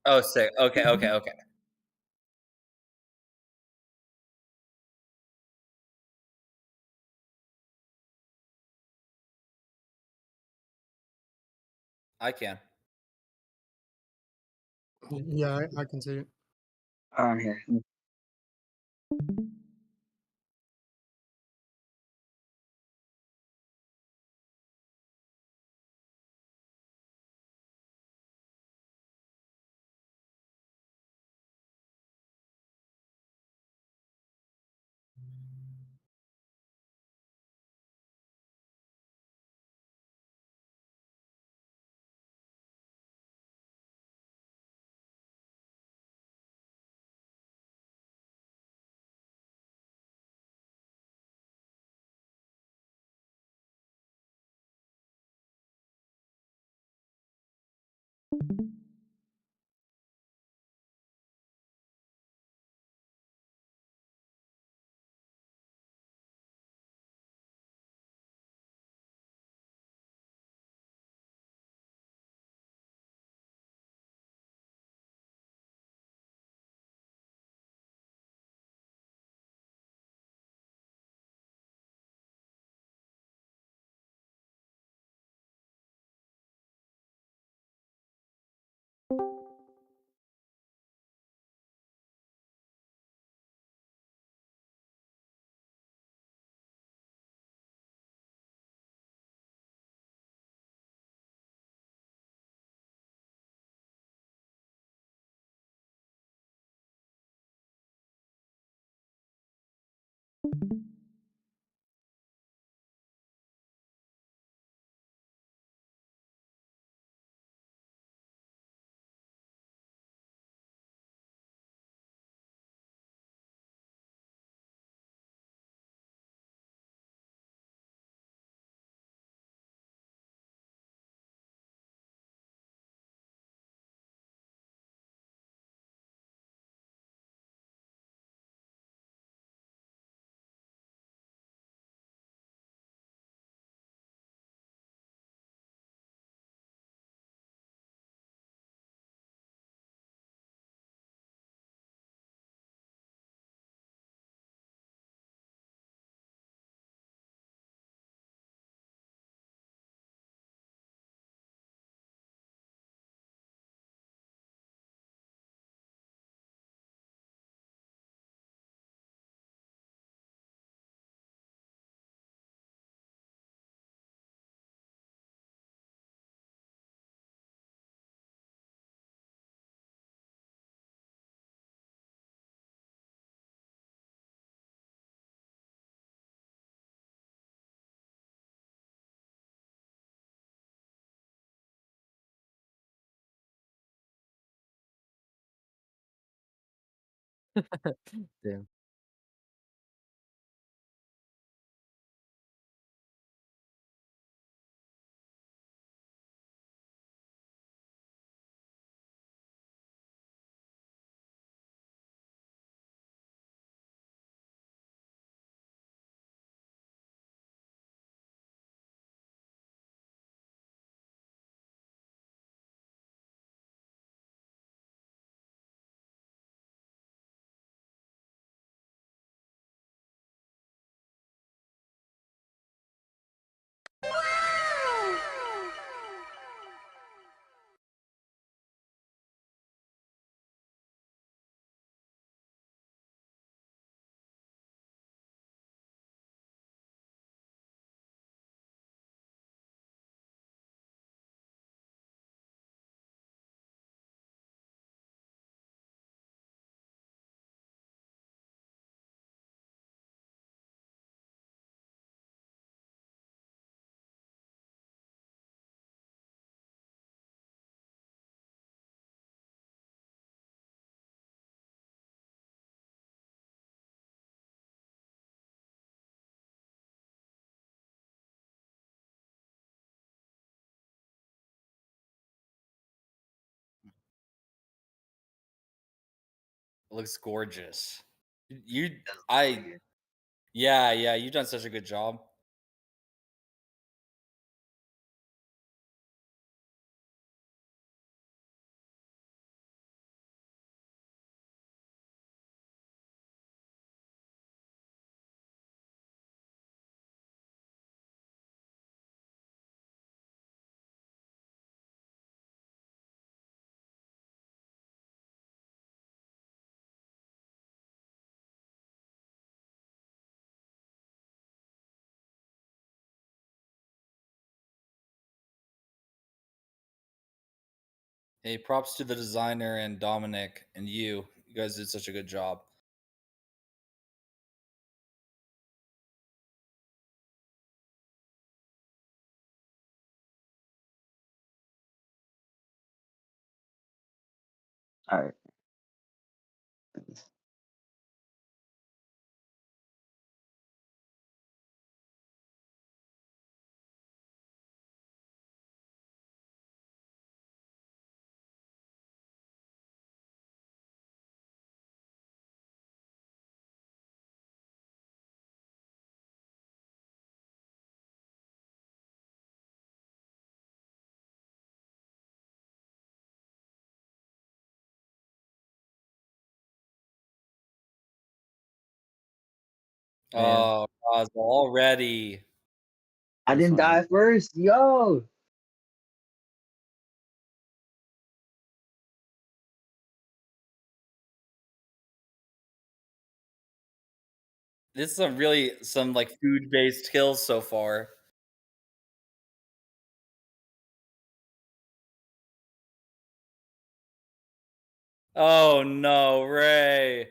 Oh, sick. Okay, okay, okay. I can. Yeah, I can see it. Okay. Damn. It looks gorgeous. You Does look really I good. Yeah, yeah, you've done such a good job. Hey, props to the designer and Dominic and you. You guys did such a good job. All right. Man, Oh, Roswell already. I That's didn't fine. die first. Yo. This is some like food based kills so far. Oh no, Ray.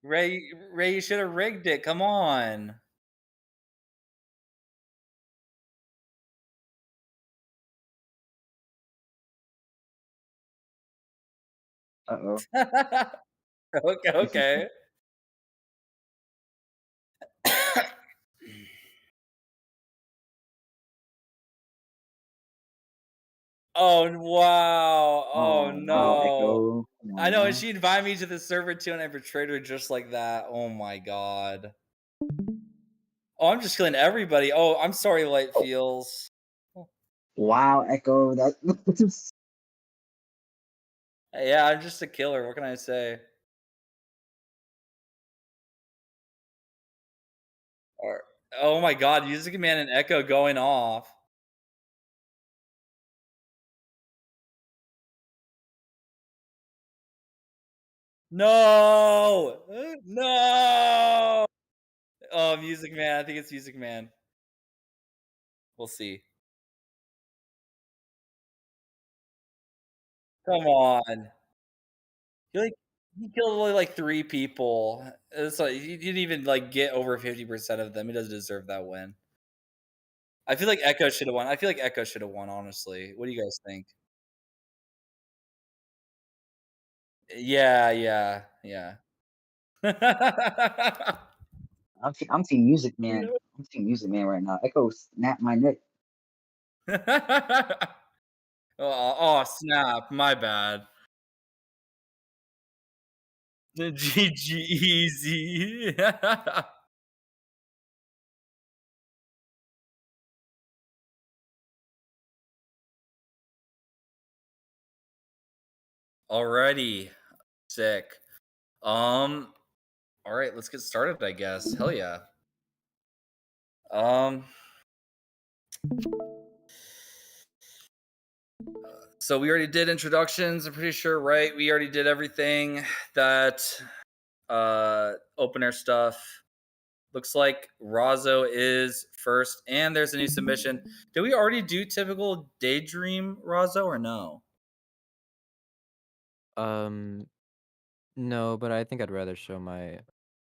Ray, you should have rigged it. Come on. Uh-oh. Okay, okay. Oh wow. Oh Oh, wow, no. Echo. Come I on know, and now. she invited me to the server too, and I betrayed her just like that. Oh my god. Oh, I'm just killing everybody. Oh, I'm sorry, Light Oh, Feels. wow, Echo. That Yeah, I'm just a killer. What can I say? Or, oh my god, Music Man and Echo going off. No! No! Oh, Music Man. I think it's Music Man. We'll see. Come on. He like he killed only like 3 people. It's like he didn't even like get over 50% of them. He doesn't deserve that win. I feel like Echo should have won. I feel like Echo should have won, honestly. What do you guys think? Yeah, yeah, yeah. I'm team Music Man. I'm team Music Man right now. Echo snapped my neck. Oh, oh, snap. My bad. The GG easy. Alrighty. Sick. Um, alright, let's get started, I guess. Hell yeah. Um, so we already did introductions, I'm pretty sure, right? We already did everything that open air stuff. Looks like Razo is first, and there's a new submission. Did we already do typical daydream Razo or no? Um, no, but I think I'd rather show my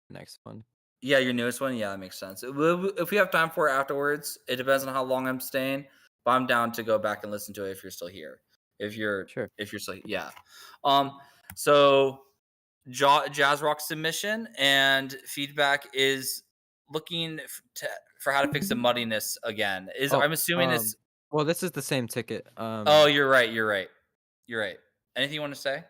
next one. Yeah, your newest one. Yeah, that makes sense. If we have time for it afterwards, it depends on how long I'm staying. But I'm down to go back and listen to it if you're still here. If you're Sure. if you're still yeah. Um. So jazz rock submission and feedback is looking for how to fix the muddiness again. Is Oh, I'm assuming it's. well, this is the same ticket. Oh, you're right. You're right. You're right. Anything you want to say?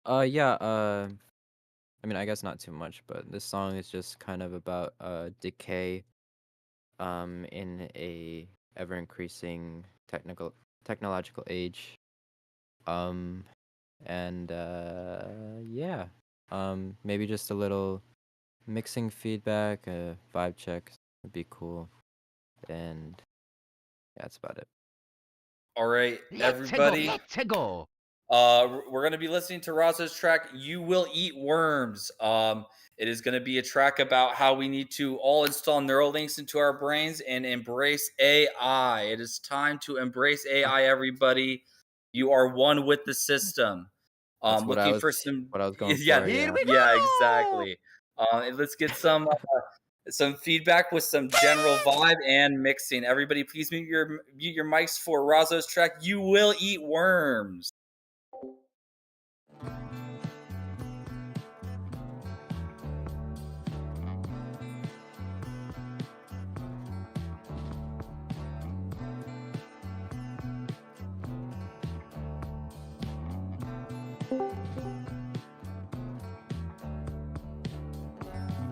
Yeah. I mean, I guess not too much, but this song is just kind of about decay, in a ever increasing technological age. Um, and yeah. Maybe just a little mixing feedback, vibe check would be cool, and yeah, that's about it. All right, Let's go, everybody. let's go. We're going to be listening to Razo's track, You Will Eat Worms. It is going to be a track about how we need to all install neural links into our brains and embrace AI. It is time to embrace AI, everybody. You are one with the system. That's what I Looking for was some, what I was going yeah, for. Yeah. yeah, exactly. And let's get some feedback with some general vibe and mixing. Everybody, please mute your mics for Razo's track, You Will Eat Worms.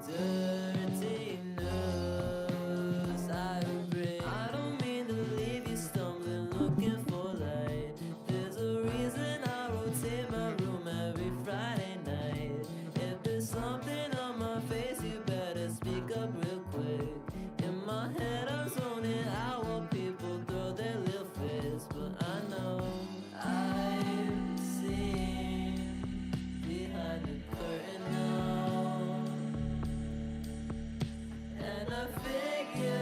Dirty news I bring. I don't mean to leave you stumbling, looking for light. There's a reason I rotate my room every Friday night. If there's something on my face, you better speak up real quick. In my head, I'm zoning out what people throw their little fists, but I know I've seen behind the curtain now. And I figured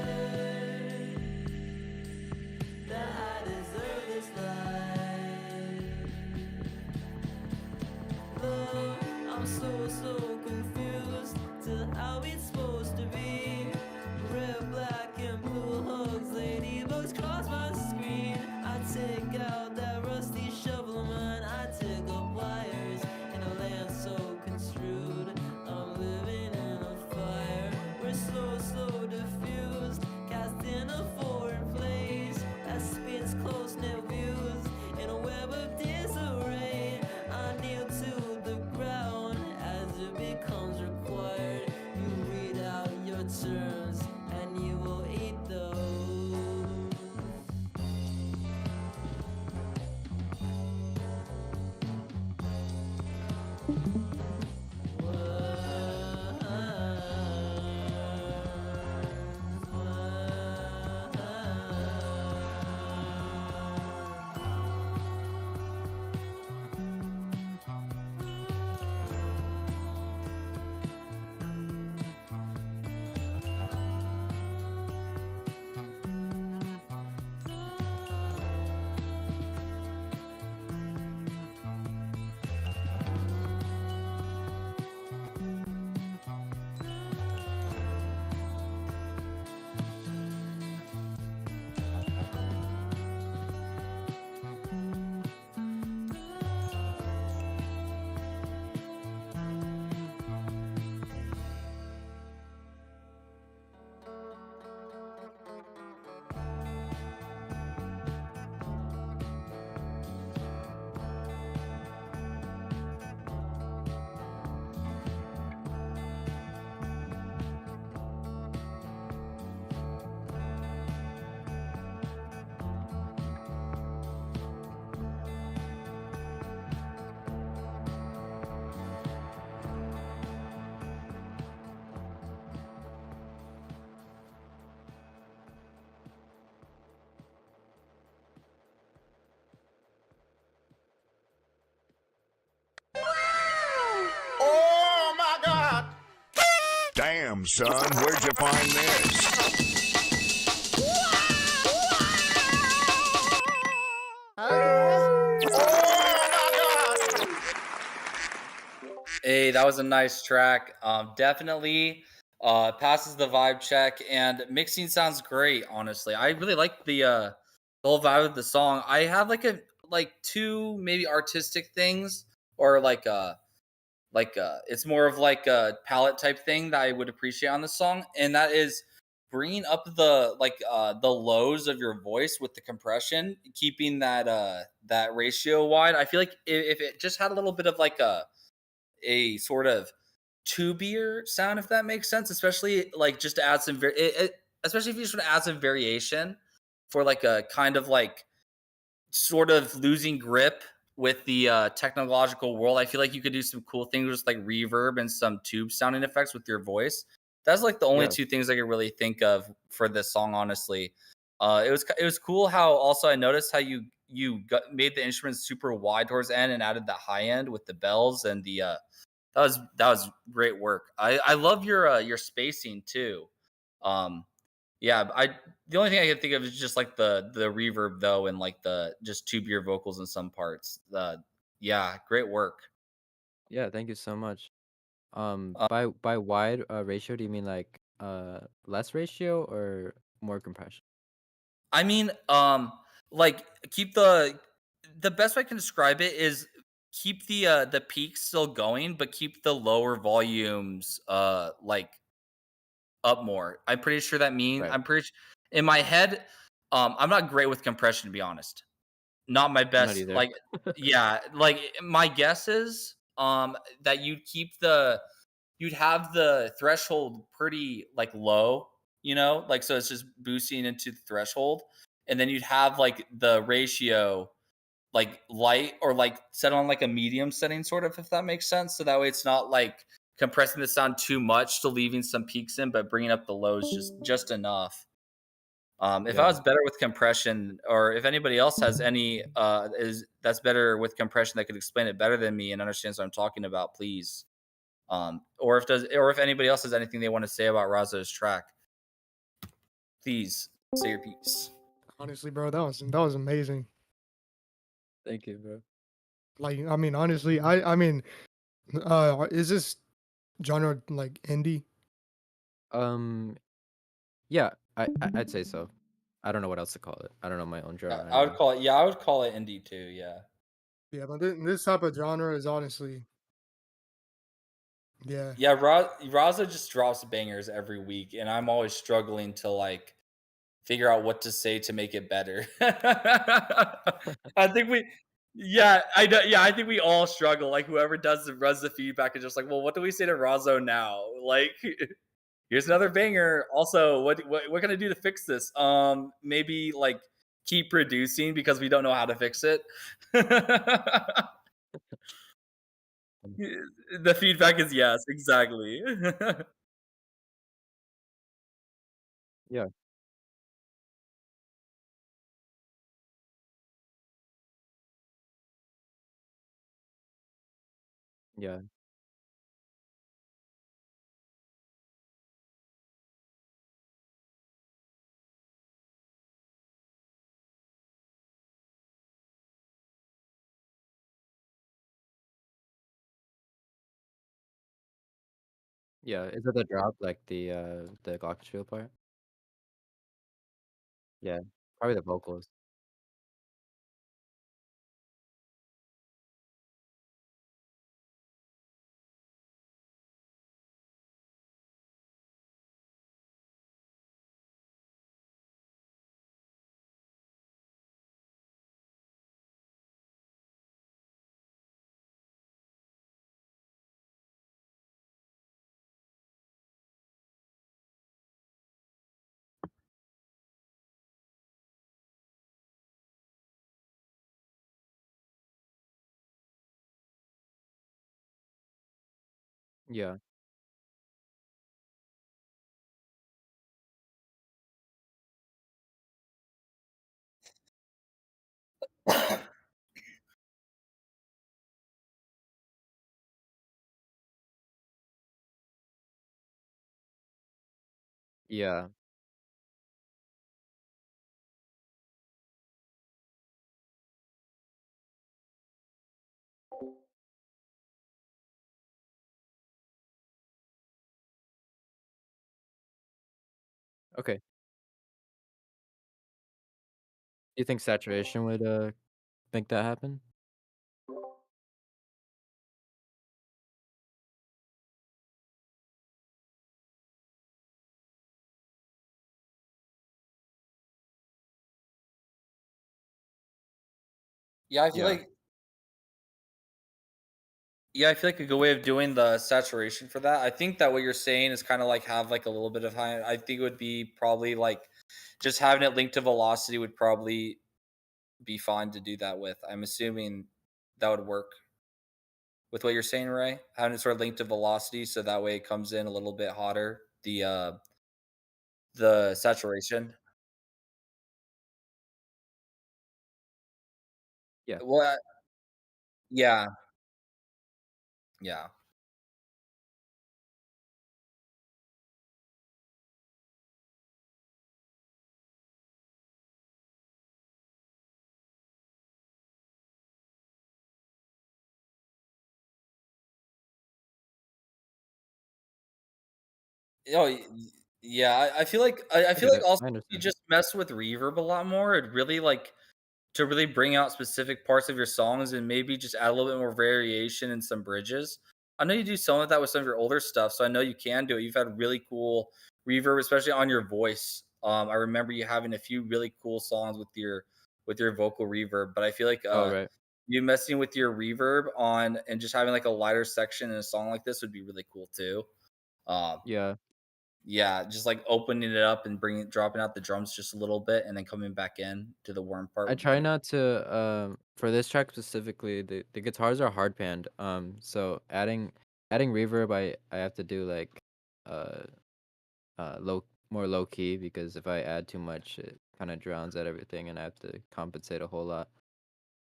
that I deserve this life. Love, I'm so confused to how it's supposed to be. Red, black, and blue hugs, ladybugs cross my screen. I take out that rusty shovel of mine. I take up wires in a land so construed. I'm living in a fire. We're so diffused, cast in a foreign place that spins close-knit views in a web of disarray. I kneel to the ground as it becomes required. You read out your terms and you will eat those. Oh my God! Damn, son, where'd you find this? Hey, that was a nice track. Definitely passes the vibe check, and mixing sounds great. Honestly, I really like the whole vibe of the song. I have like two maybe artistic things, or it's more of like a palette type thing that I would appreciate on the song, and that is bringing up the lows of your voice with the compression, keeping that ratio wide. I feel like if it just had a little bit of like a sort of tubier sound, if that makes sense, especially like just to add some especially if you just want to add some variation for like a kind of like sort of losing grip with the technological world. I feel like you could do some cool things with like reverb and some tube sounding effects with your voice. That's like the only Yeah. two things I could really think of for this song, honestly. It was cool how also I noticed how you made the instruments super wide towards the end and added the high end with the bells and that was great work. I love your spacing too. Um, yeah, I the only thing I can think of is just like the reverb though, and like the just tubier vocals in some parts. Yeah, great work. Yeah, thank you so much. Uh, By wide ratio, do you mean like less ratio or more compression? I mean, like keep the best way I can describe it is keep the peaks still going, but keep the lower volumes like up more. I'm pretty sure that mean Right. I'm pretty in my head. I'm not great with compression to be honest. Not my I'm not best. either. Like, yeah, like my guess is that you'd have the threshold pretty like low, like so it's just boosting into the threshold, and then you'd have like the ratio like light or like set on like a medium setting sort of, if that makes sense, so that way it's not like compressing the sound too much, still leaving some peaks in but bringing up the lows just enough. If I Yeah. was better with compression, or if anybody else has any is that's better with compression that could explain it better than me and understands what I'm talking about, please. Or if anybody else has anything they want to say about Razo's track, please say your piece. Honestly, bro, that was amazing. Thank you, bro. Like, I mean, honestly, I mean, is this genre like indie? Um, yeah, I'd say so. I don't know what else to call it. I don't know my own Yeah, genre I would anymore. call it. Yeah, I would call it indie too. Yeah. Yeah, but this type of genre is honestly, yeah. Yeah, Raza just drops bangers every week, and I'm always struggling to like figure out what to say to make it better. I think we, yeah, I know, yeah, I think we all struggle. Like whoever runs the feedback is just like, well, what do we say to Razo now? Like, here's another banger. Also, what can I do to fix this? Maybe like keep producing because we don't know how to fix it. Um, The feedback is yes, exactly. Yeah, yeah, yeah. Is it the drop like the glockenspiel part? Yeah, probably the vocals. Yeah, yeah. Okay. You think saturation would make that happen? yeah, I feel Yeah, like Yeah, I feel like a good way of doing the saturation for that. I think that what you're saying is kind of like have like a little bit of high. I think it would be probably like just having it linked to velocity would probably be fine to do that with. I'm assuming that would work with what you're saying, Ray. Having it sort of linked to velocity, so that way it comes in a little bit hotter. The saturation. Yeah. Well, yeah, yeah. Oh, yeah. I I feel get like it. also I if you understand. just mess with reverb a lot more, it really like to really bring out specific parts of your songs and maybe just add a little bit more variation in some bridges. I know you do some of that with some of your older stuff, so I know you can do it. You've had really cool reverb, especially on your voice. I remember you having a few really cool songs with your vocal reverb, but I feel like Oh, right. you messing with your reverb on and just having like a lighter section in a song like this would be really cool too. Um, Yeah. yeah, just like opening it up and dropping out the drums just a little bit and then coming back in to the warm part I would be try really not to for this track specifically, the guitars are hard panned. So adding reverb I have to do like uh more low key because if I add too much it kind of drowns out everything and I have to compensate a whole lot.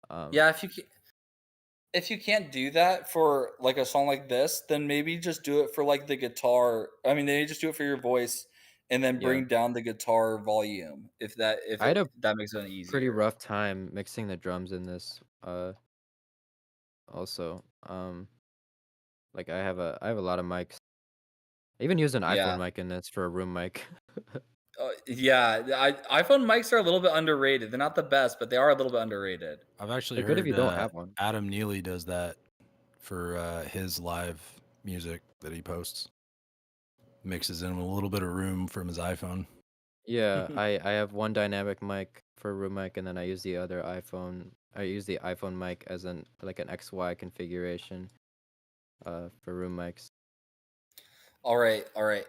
Um yeah, if you can't do that for like a song like this, then maybe just do it for like the guitar. I mean, maybe just do it for your voice and then yeah. bring down the guitar volume if I had a that makes it pretty easier. rough time mixing the drums in this also. Like I have a lot of mics. I even used an Yeah. iPhone mic in this for a room mic. Yeah, iPhone mics are a little bit underrated. They're not the best, but they are a little bit underrated. I've actually They're good if heard you don't have one. Adam Neely does that for his live music that he posts. Mixes in a little bit of room from his iPhone. Yeah, I have one dynamic mic for a room mic, and then I use the other iPhone. I use the iPhone mic as an like an XY configuration, for room mics. All right, all right.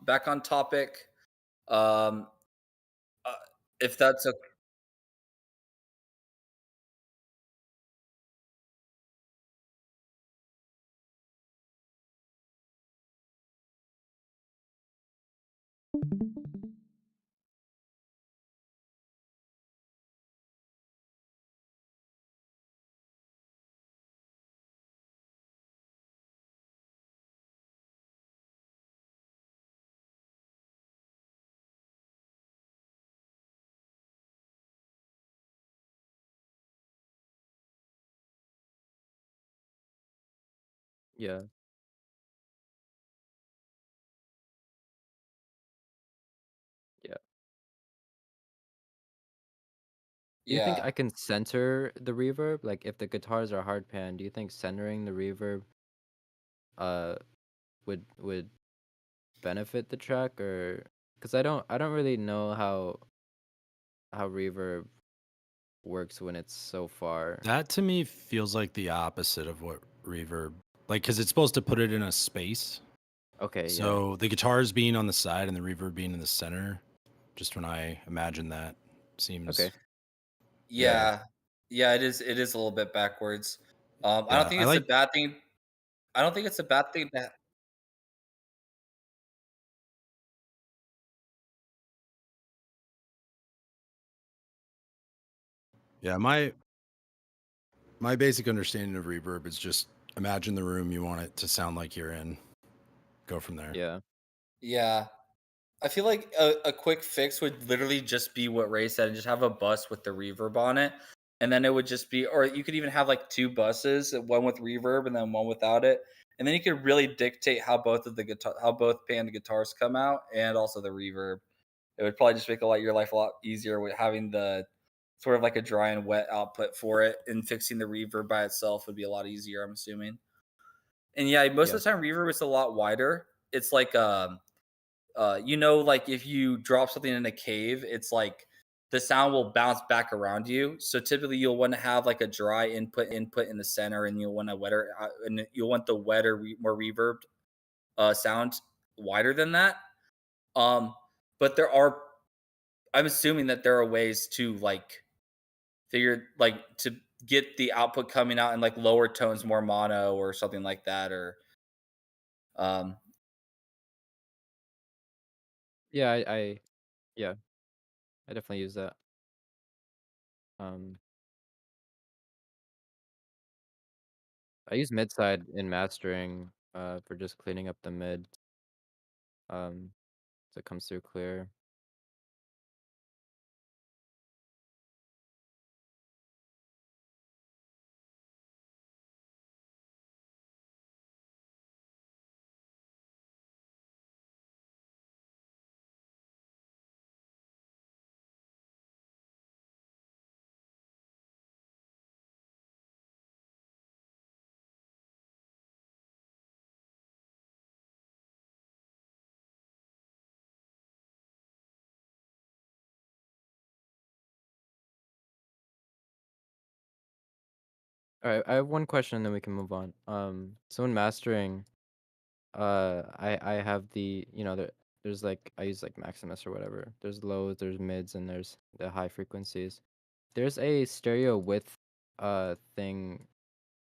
Back on topic. Um, uh, if that's a Yeah, yeah. Do you think yeah. I can center the reverb? Like, if the guitars are hard pan, do you think centering the reverb uh would benefit the track, or because I don't really know how reverb works when it's so far. That to me feels like the opposite of what reverb, like, because it's supposed to put it in a space. Okay, yeah. So the guitars being on the side and the reverb being in the center, just when I imagine that, Okay. seems, yeah, Yeah. Yeah, it is a little bit backwards. I don't yeah. think I it's a like, bad thing. I don't think it's a bad thing that yeah. My basic understanding of reverb is just imagine the room you want it to sound like you're in. Go from there. Yeah. yeah. I feel like a quick fix would literally just be what Ray said and just have a bus with the reverb on it. And then it would just be, or you could even have like two buses, one with reverb and then one without it. And then you could really dictate how both band guitars come out and also the reverb. It would probably just make your life a lot easier with having the sort of like a dry and wet output for it, and fixing the reverb by itself would be a lot easier, I'm assuming. And yeah, most Yeah. of the time reverb is a lot wider. It's like you know, like if you drop something in a cave, it's like the sound will bounce back around you. So typically you'll want to have like a dry input in the center, and you'll want a wetter and you'll want the more reverb sound wider than that. Um, but I'm assuming that there are ways to like figure like to get the output coming out in like lower tones, more mono or something like that, or um, Yeah, yeah, I definitely use that. Um I use mid side in mastering for just cleaning up the mid so it comes through clear. All right, I have one question, then we can move on. So in mastering, I have the there's like I use like Maximus or whatever. There's lows, there's mids, and there's the high frequencies. There's a stereo width thing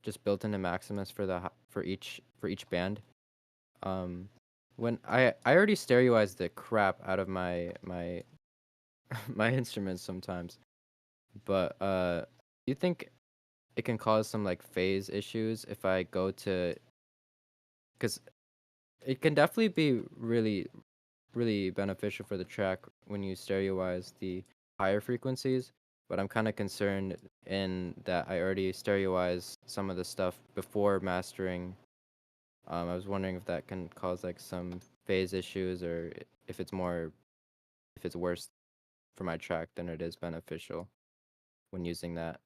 just built into Maximus for for each band. Um, when I already stereoize the crap out of my my instruments sometimes, but you think it can cause some like phase issues if I go to, because it can definitely be really beneficial for the track when you stereoize the higher frequencies, but I'm kind of concerned in that I already stereoize some of the stuff before mastering. I was wondering if that can cause like some phase issues, or if it's worse for my track than it is beneficial when using that.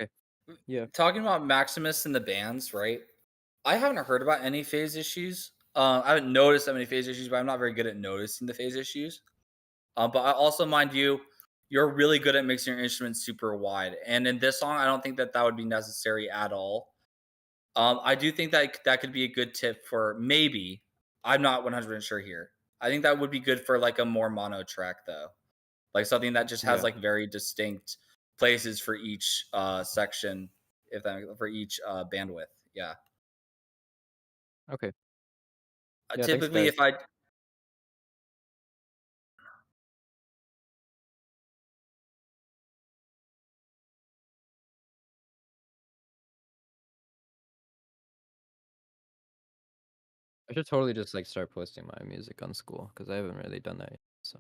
Okay. Yeah. Talking about Maximus and the bands, right? I haven't heard about any phase issues. I haven't noticed that many phase issues, but I'm not very good at noticing the phase issues. But I also, mind you, you're really good at mixing your instruments super wide, and in this song, I don't think that that would be necessary at all. I do think that that could be a good tip for maybe. I'm not 100% sure here. I think that would be good for like a more mono track though, like something that just has Yeah. like very distinct places for each section, if that for each bandwidth. Yeah. Okay. Yeah. Thanks, Typically, guys. if I I should totally just like start posting my music on school because I haven't really done that yet. So.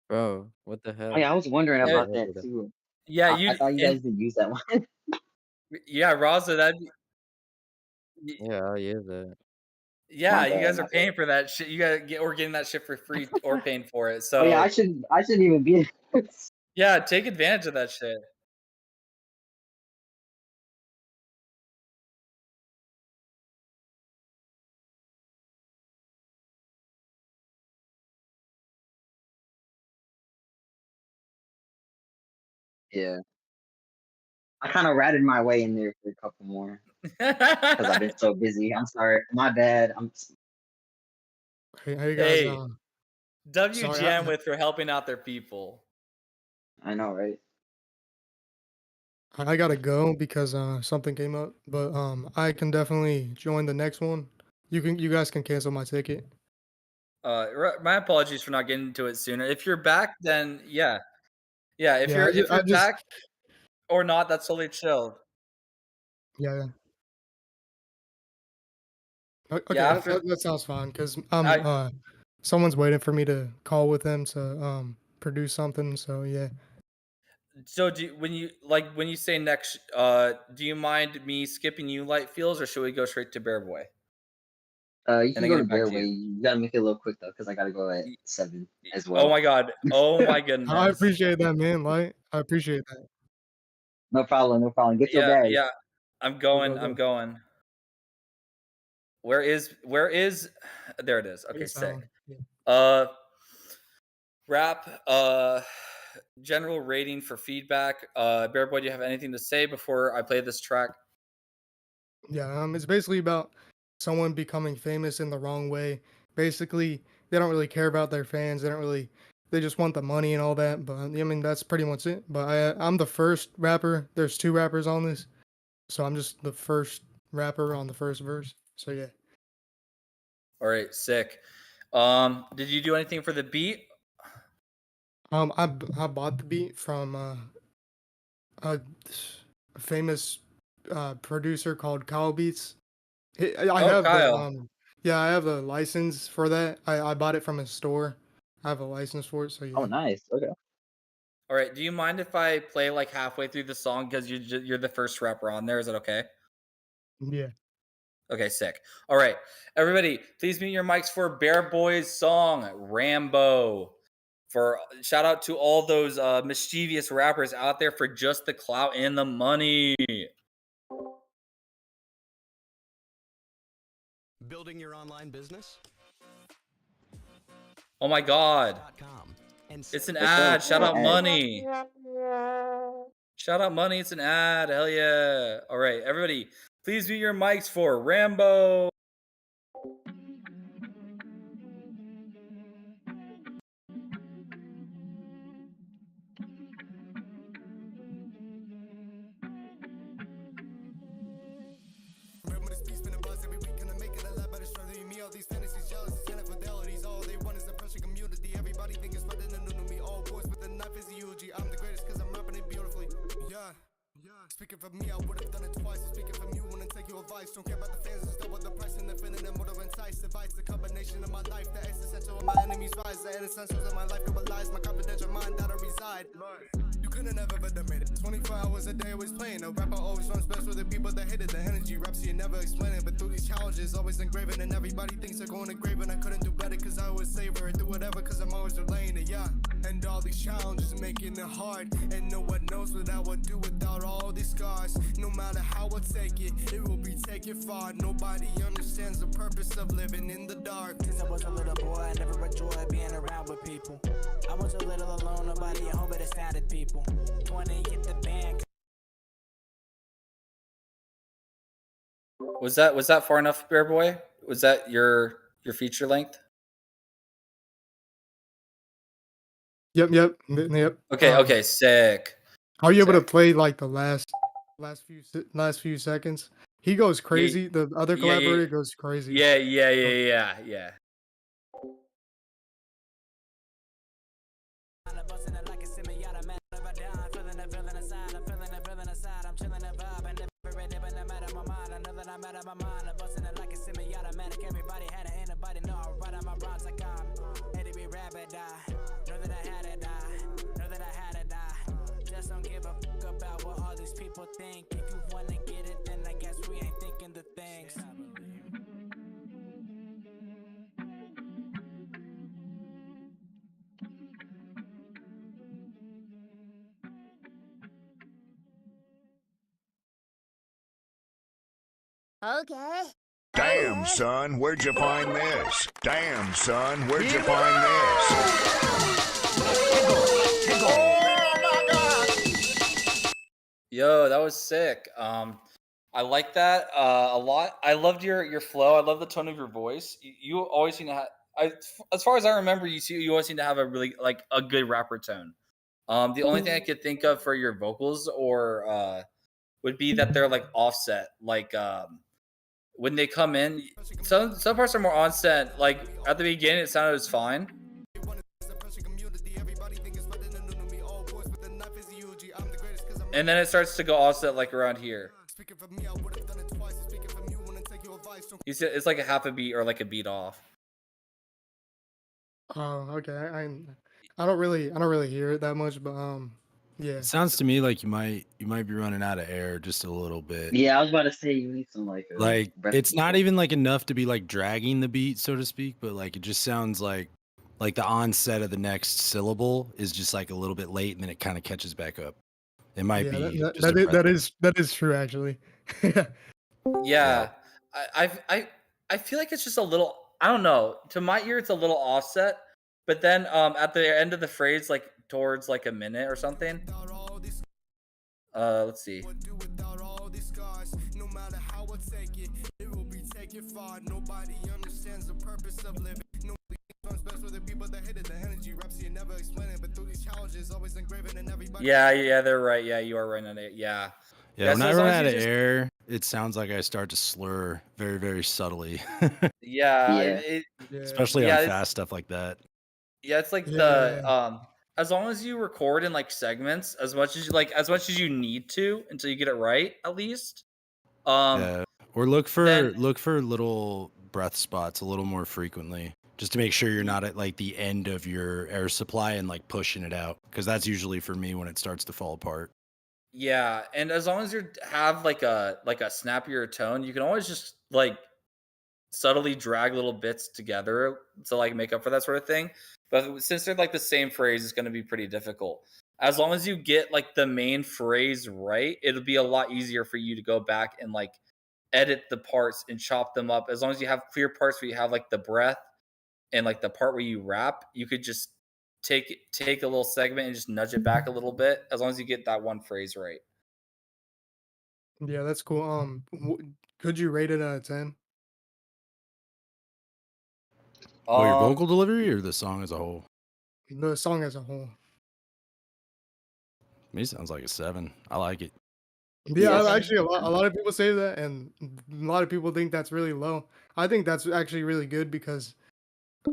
Bro, what the Oh yeah, hell? I was wondering Yeah, about eh, I'll do that that. too. yeah, I you thought you and guys did use that one. yeah, Raza, that Yeah, I'll use it. My yeah, you bad, guys my are bad. paying for that shit. You gotta get or getting that shit for free or paying for it. Oh yeah, So I shouldn't even be. yeah, take advantage of that shit. Yeah, I kind of ratted my way in there for a couple more because I've been so busy. I'm sorry, my bad. Hey guys, Hey, sorry, WJamWith for helping out their people. I know, right? I gotta go because something came up, but I can definitely join the next one. You guys can cancel my ticket. My apologies for not getting to it sooner. If you're back, then yeah, yeah. Yeah, If I you're just back or not, that's totally chill. yeah, yeah. Yeah, Okay, after that sounds fine because I someone's waiting for me to call with them to produce something. So yeah, so do when you when you say next, do you mind me skipping you light feels or should we go straight to Bear Boy? You and can then go get to it back Bear to Way. you. You gotta make it a little quick though, because I gotta go at Y- 7 as Oh well. my god. Oh my I goodness. appreciate that, man. Like, I appreciate that. No problem, no problem. Get your Yeah, bag. yeah. I'm Go, going. go, I'm go. going. Where is there it is. Okay, It's that sick. one. Yeah. Uh Rap, general rating for feedback. Bear Boy, do you have anything to say before I play this track? Yeah, it's basically about someone becoming famous in the wrong way. Basically, they don't really care about their fans. They just want the money and all that. But I mean, that's pretty much it. But I'm the first rapper. There's two rappers on this, so I'm just the first rapper on the first verse. So yeah. All right, sick. Did you do anything for the beat? I bought the beat from a famous producer called Kyle Beats. I Oh, have the Kyle. yeah, I have a license for that. I bought it from his store. I have a license for it, so Oh, yeah. nice. Okay. All right. Do you mind if I play like halfway through the song because you're the first rapper on there? Is that okay? Yeah. Okay, sick. All right, everybody, please mute your mics for Bear Boy's song "Rambo." For shout out to all those mischievous rappers out there for just the clout and the money. Building your online business? Oh my God, .com. And it's an What's up? ad. Shout Oh, out ad. money. Shout out money. It's an ad. Hell yeah. All right, everybody, please mute your mics for Rambo. Remember this beast been a buzz every week, and I'm making a lot better, struggling me. All these fantasies, jealousies, and infidelities. All they want is the pressure community. Everybody think it's better than new to me. All boys with the knife is a eulogy. I'm the greatest because I'm rapping it beautifully. Yeah. Speaking for me, I would have done it twice. Speaking from you, wouldn't take your advice. Don't care about the fans, just double the price. And the feeling and motor entice. Divides the combination of my life. The existential of my enemies rise. The essentials of my life globalize. My confidential mind that I reside. You couldn't have ever made it. 24 hours a day, always playing. A rapper always runs best with the people that hate it. The energy raps, you never explain it. But through these challenges, always engraving. And everybody thinks they're going to grave. And I couldn't do better because I always savor it. Do whatever because I'm always relaying it, yeah. And all these challenges making it hard. And no one knows what I would do without all these scars. No matter how I take it, it will be taken far. Nobody understands the purpose of living in the dark. Since I was a little boy, I never enjoyed being around with people. I was a little alone, nobody at home but astounded people. 20 hit the band. Was that far enough, Bear Boy? Was that your feature length? Yep. Okay, okay, sick. Are you able to Sick. play like the last few seconds? He goes crazy. The other yeah, yeah. collaborator goes crazy. Yeah. Everybody had it, ain't nobody know I ride on my rhymes like I'm had to be rabbit die. Know that I had to die. Know that I had to die. Just don't give a fuck about what all these people think. If you wanna get it, then I guess we ain't thinking the things. Okay. Damn, son, where'd you find this? Damn, son, where'd you find this? Yo, that was sick. I like that a lot. I loved your flow. I love the tone of your voice. You always seem to have. As far as I remember, you always seem to have a really like a good rapper tone. The only thing I could think of for your vocals or would be that they're like offset. Like when they come in, some parts are more onset. Like at the beginning, it sounded as fine, and then it starts to go offset like around here. It's like a half a beat or like a beat off. Oh, okay. I don't really hear it that much, but Yeah. It sounds to me like you might be running out of air just a little bit. Yeah, I was about to say you need some like Like breath it's not control. even like enough to be like dragging the beat, so to speak, but like it just sounds like the onset of the next syllable is just like a little bit late, and then it kind of catches back up. It might Yeah, be that, just a that, is, breath. that is true actually. Yeah, I feel like it's just a little. I don't know. To my ear, it's a little offset, but then at the end of the phrase, like towards like a minute or something. Let's see. No matter how I take it, it will be taken far. Nobody understands the purpose of living. Nobody comes best with the people that hit it. The energy reps you never explain it, but through these challenges, always engraving in everybody. Yeah, they're right. Yeah, you are right on it. Yeah. Yeah, when so I as run long as out you of just air, it sounds like I start to slur very, very subtly, yeah, Yeah. Yeah. especially on yeah, fast stuff like that. it's like the Yeah. as long as you record in like segments as much as you need to until you get it right at least. Yeah, or Then look for little breath spots a little more frequently, just to make sure you're y- not at like the end of your air supply and like pushing it out, because that's usually for me when it starts to fall apart. yeah, and as long as you have like a snappier tone, you can always just like subtly drag little bits together to like make up for that sort of thing. But since they're like the same phrase, it's going to be pretty difficult. As long as you get like the main phrase right, it'll be a lot easier for you to go back and like edit the parts and chop them up. As long as you have clear parts where you have like the breath and like the part where you rap, you could just take a little segment and just nudge it back a little bit. As long as you get that one phrase right. Yeah, that's cool. Could you rate it out of 10? Well, your Um, vocal delivery or the song as a whole? The song as a whole. To me, it sounds like a 7. I like it. Yeah, Yeah, actually, a lot of people say that, and a lot of people think that's really low. I think that's actually really good because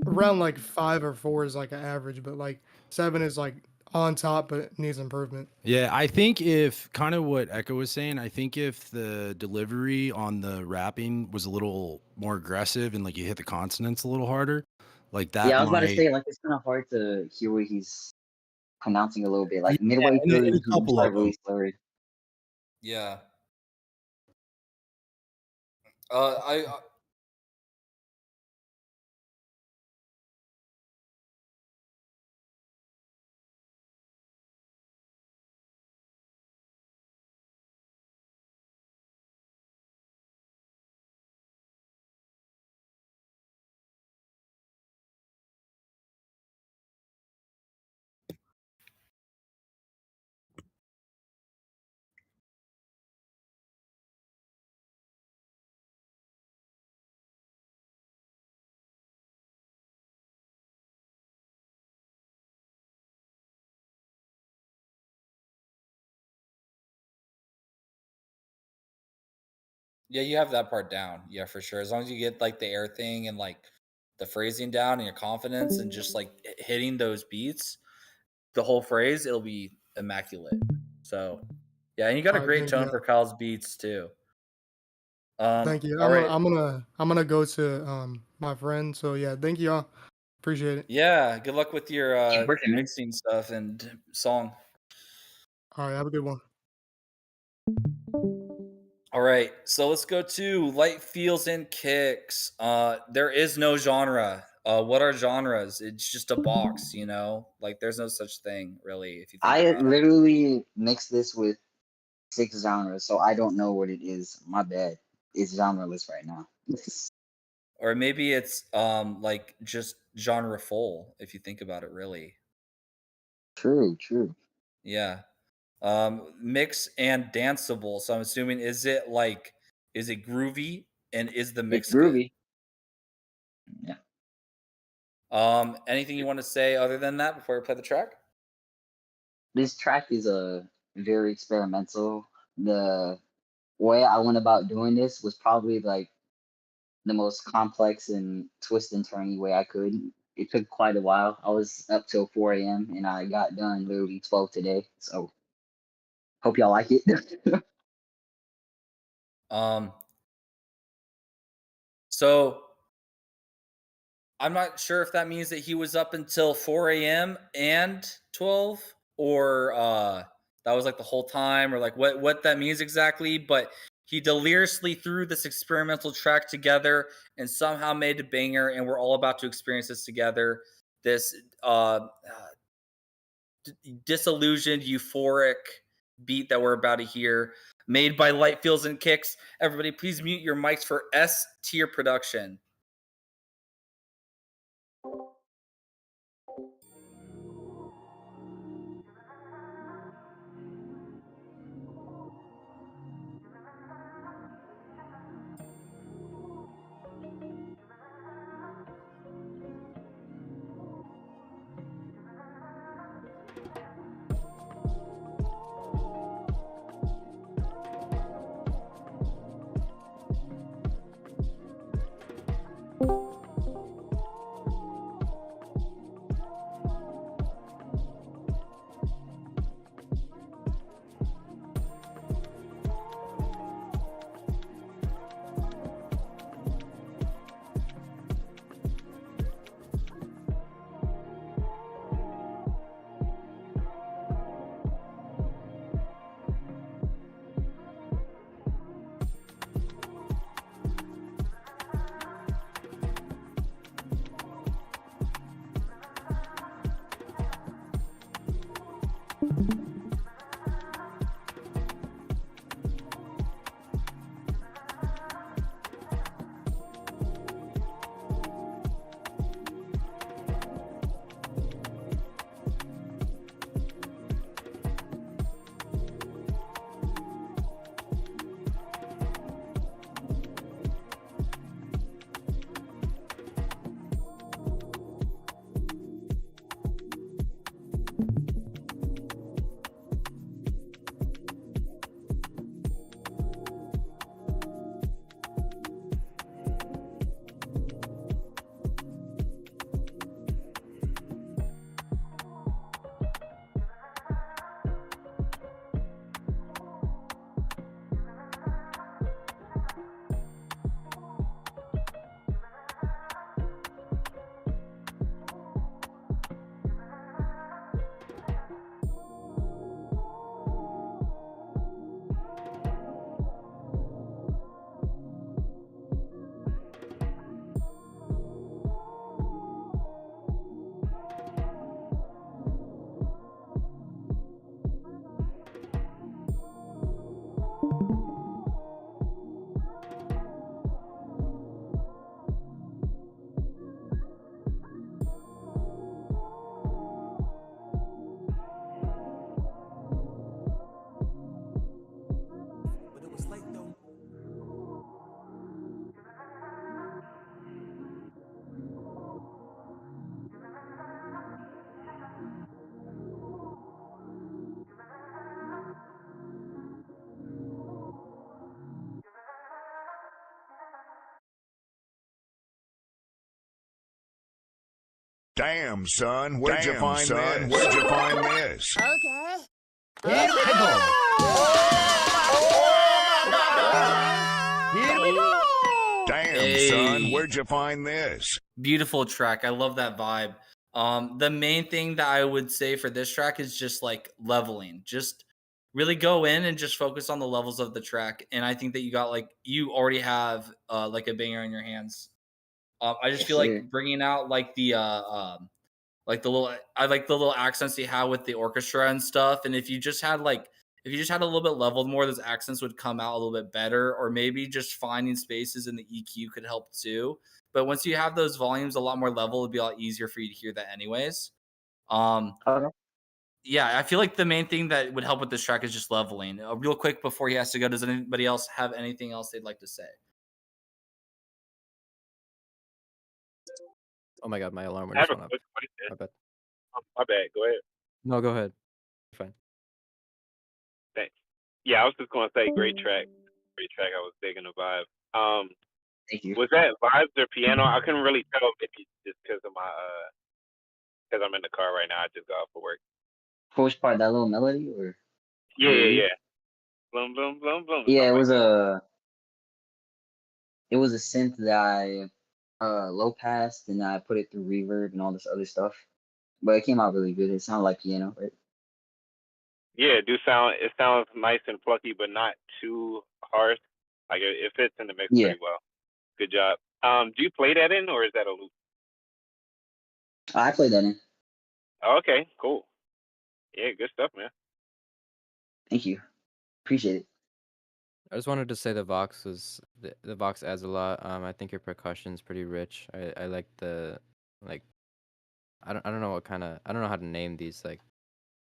around like 5 or 4 is like an average, but like 7 is like on top, but it needs improvement. Yeah, I think if kind of what Echo was saying, I think if the delivery on the rapping was a little more aggressive and like you hit the consonants a little harder, like that yeah, I was about to might. say like it's kind of hard to hear what he's pronouncing a little bit. Yeah, Like midway in through, a he couple of started them. really slurred. yeah. I Yeah, you have that part down. Yeah, for sure. As long as you get like the air thing and like the phrasing down and your confidence and just like hitting those beats, the whole phrase, it'll be immaculate. So, yeah, and you got a All right, great thank tone you. for Kyle's beats too. Thank you. All right. I'm gonna go to my friend. So yeah, thank you all. Appreciate it. Yeah, good luck with your Keep working, man. mixing stuff and song. All right, have a good one. All right, so let's go to light feels and kicks. There is no genre. What are genres? It's just a box, you know? Like there's no such thing really if you think I about it. literally mixed this with 6 genres, so I don't know what it is. My bad. It's genreless right now. Or maybe it's like just genre full if you think about it really. True, true. Yeah. Mix and danceable. So I'm assuming is it groovy and is the It's mix good? groovy. Yeah. Anything you want to say other than that before we play the track? This track is a very experimental. The way I went about doing this was probably like the most complex and twist and turny way I could. It took quite a while. I was up till 4 a.m. and I got done literally 12 today. So hope y'all like it. Um, so I'm not sure if that means that he was up until 4 a.m. and 12, or that was like the whole time, or like what that means exactly. But he deliriously threw this experimental track together and somehow made a banger, and we're all about to experience this together. This disillusioned, euphoric beat that we're about to hear, made by Light Feels and Kicks. Everybody, please mute your mics for S tier production. But it was late though. Damn, son, where'd you find this? Where'd you find this? Okay. Here we go. Here we go. Damn, son, where'd you find this? Beautiful track. I love that vibe. The main thing that I would say for this track is just like leveling. Just really go in and just focus on the levels of the track. And I think that you already have like a banger in your hands. I just Yes, feel like sir. bringing out like like the little I like the little accents you have with the orchestra and stuff. And if you just had a little bit leveled more, those accents would come out a little bit better. Or maybe just finding spaces in the EQ could help too. But once you have those volumes a lot more level, it'd be a lot easier for you to hear that anyways. Um, Okay. yeah, I feel like the main thing that would help with this track is just leveling. Real quick before he has to go, does anybody else have anything else they'd like to say? Oh my god, my alarm I have just a went up. quick question. My bad. Oh, my bad. Go ahead. No, go ahead. Fine. Thanks. Yeah, I was just gonna say, great track. Great track. I was digging the vibe. Thank you. Was that vibes or piano? I couldn't really tell, maybe just because of my because I'm in the car right now. I just got off of work. For which part? That little melody or? Yeah, Melody? yeah. Boom, boom, boom, boom. Yeah, Something like that. it was a synth that I low passed and I put it through reverb and all this other stuff. But it came out really good. It sounded like piano, right? Yeah, it sounds nice and plucky, but not too harsh. Like it fits in the mix Yeah, pretty well. Good job. Do you play that in, or is that a loop? I play that in. Oh, okay, cool. Yeah, good stuff, man. Thank you. Appreciate it. I just wanted to say the Vox adds a lot. I think your percussion's pretty rich. I like the like I don't know what kind of I don't know how to name these like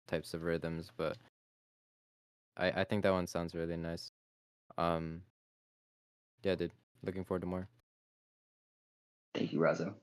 types of rhythms, but I think that one sounds really nice. Um, yeah, dude. Looking forward to more. Thank you, Razo.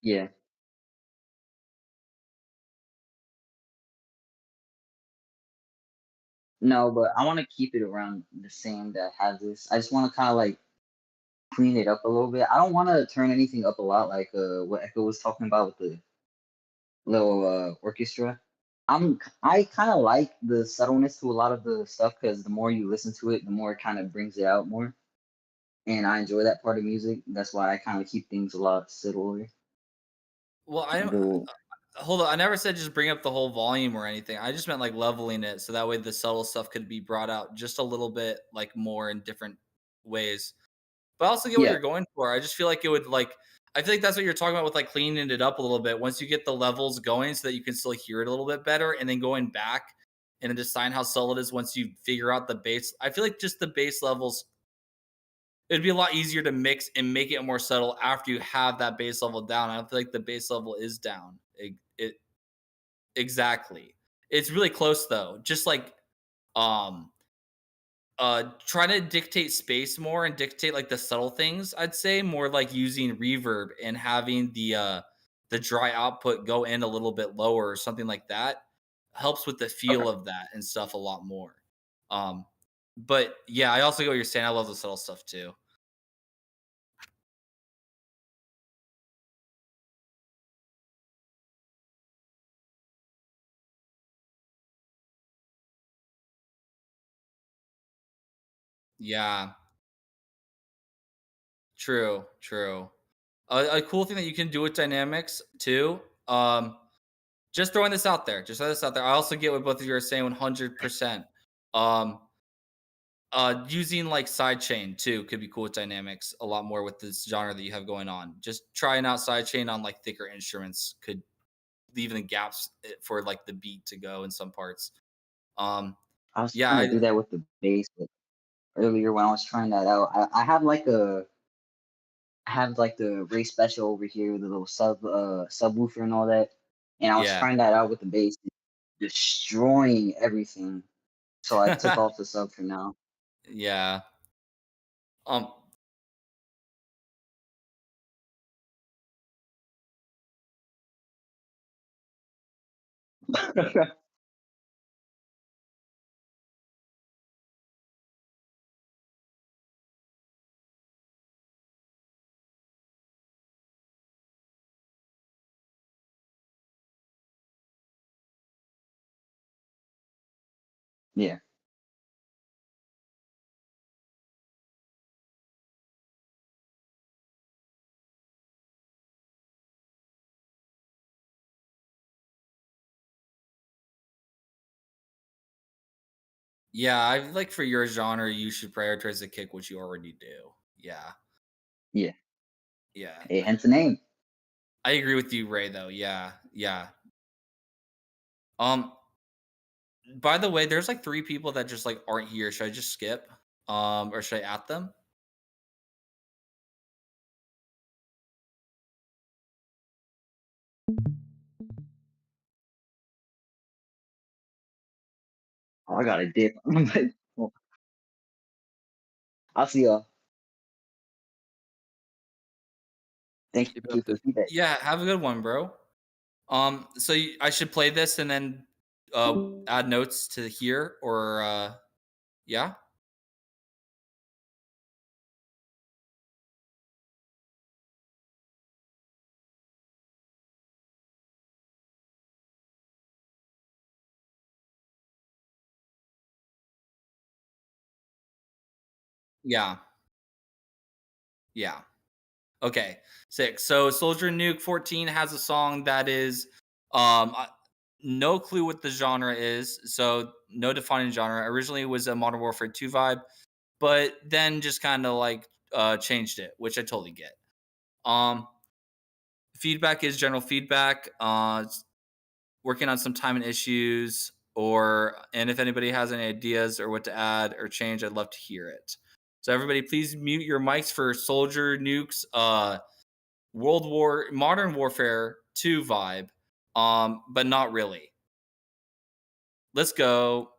Yeah. No, but I want to keep it around the same that has this. I just want to kind of like clean it up a little bit. I don't want to turn anything up a lot, like what Echo was talking about with the little orchestra. I kind of like the subtleness to a lot of the stuff because the more you listen to it, the more it kind of brings it out more. And I enjoy that part of music. That's why I kind of keep things a lot subtler. Well, Well, hold on. I never said just bring up the whole volume or anything. I just meant like leveling it so that way the subtle stuff could be brought out just a little bit like more in different ways. But I also get what yeah, you're going for. I just feel like it would like I feel like that's what you're talking about with like cleaning it up a little bit. Once you get the levels going so that you can still hear it a little bit better and then going back and then decide how subtle it is once you figure out the bass. I feel like just the bass levels it'd be a lot easier to mix and make it more subtle after you have that bass level down. I don't feel like the bass level is down. It exactly. It's really close though. Just like um trying to dictate space more and dictate like the subtle things, I'd say more like using reverb and having the dry output go in a little bit lower or something like that helps with the okay. feel of that and stuff a lot more. Um but yeah, I also get what you're saying. I love the subtle stuff too. Yeah, true, true. A cool thing that you can do with dynamics too. Just throwing this out there. Just throw this out there. I also get what both of you are saying 100%. Um, using like sidechain too could be cool with dynamics a lot more with this genre that you have going on. Just trying out sidechain on like thicker instruments could leave in the gaps for like the beat to go in some parts. Um, I was yeah, trying to do that with the bass, but earlier when I was trying that out, I have like the Ray Special over here, the little subwoofer and all that. And I was yeah, trying that out with the bass, destroying everything. So I took off the sub for now. yeah. Um, Yeah. Yeah, I like for your genre, you should prioritize the kick, which you already do. Yeah, Yeah, yeah. hence the name. I agree with you, Ray. Though, yeah, yeah. Um, by the way, there's like 3 people that just like aren't here. Should I just skip? Or should I add them? Oh, I got a dip. I'll see y'all. Thank Keep it you up, for the dude. feedback. Yeah, have a good one, bro. So I should play this and then add notes to here, or yeah. Yeah. Yeah. Okay. 6. So Soldier Nuke 14 has a song that is no clue what the genre is. So no defining genre. Originally it was a Modern Warfare 2 vibe, but then just kind of like changed it, which I totally get. Um Feedback is general feedback. Working on some timing issues, and if anybody has any ideas or what to add or change, I'd love to hear it. So everybody, please mute your mics for Soldier Nuke's Modern Warfare 2 vibe, but not really. Let's go.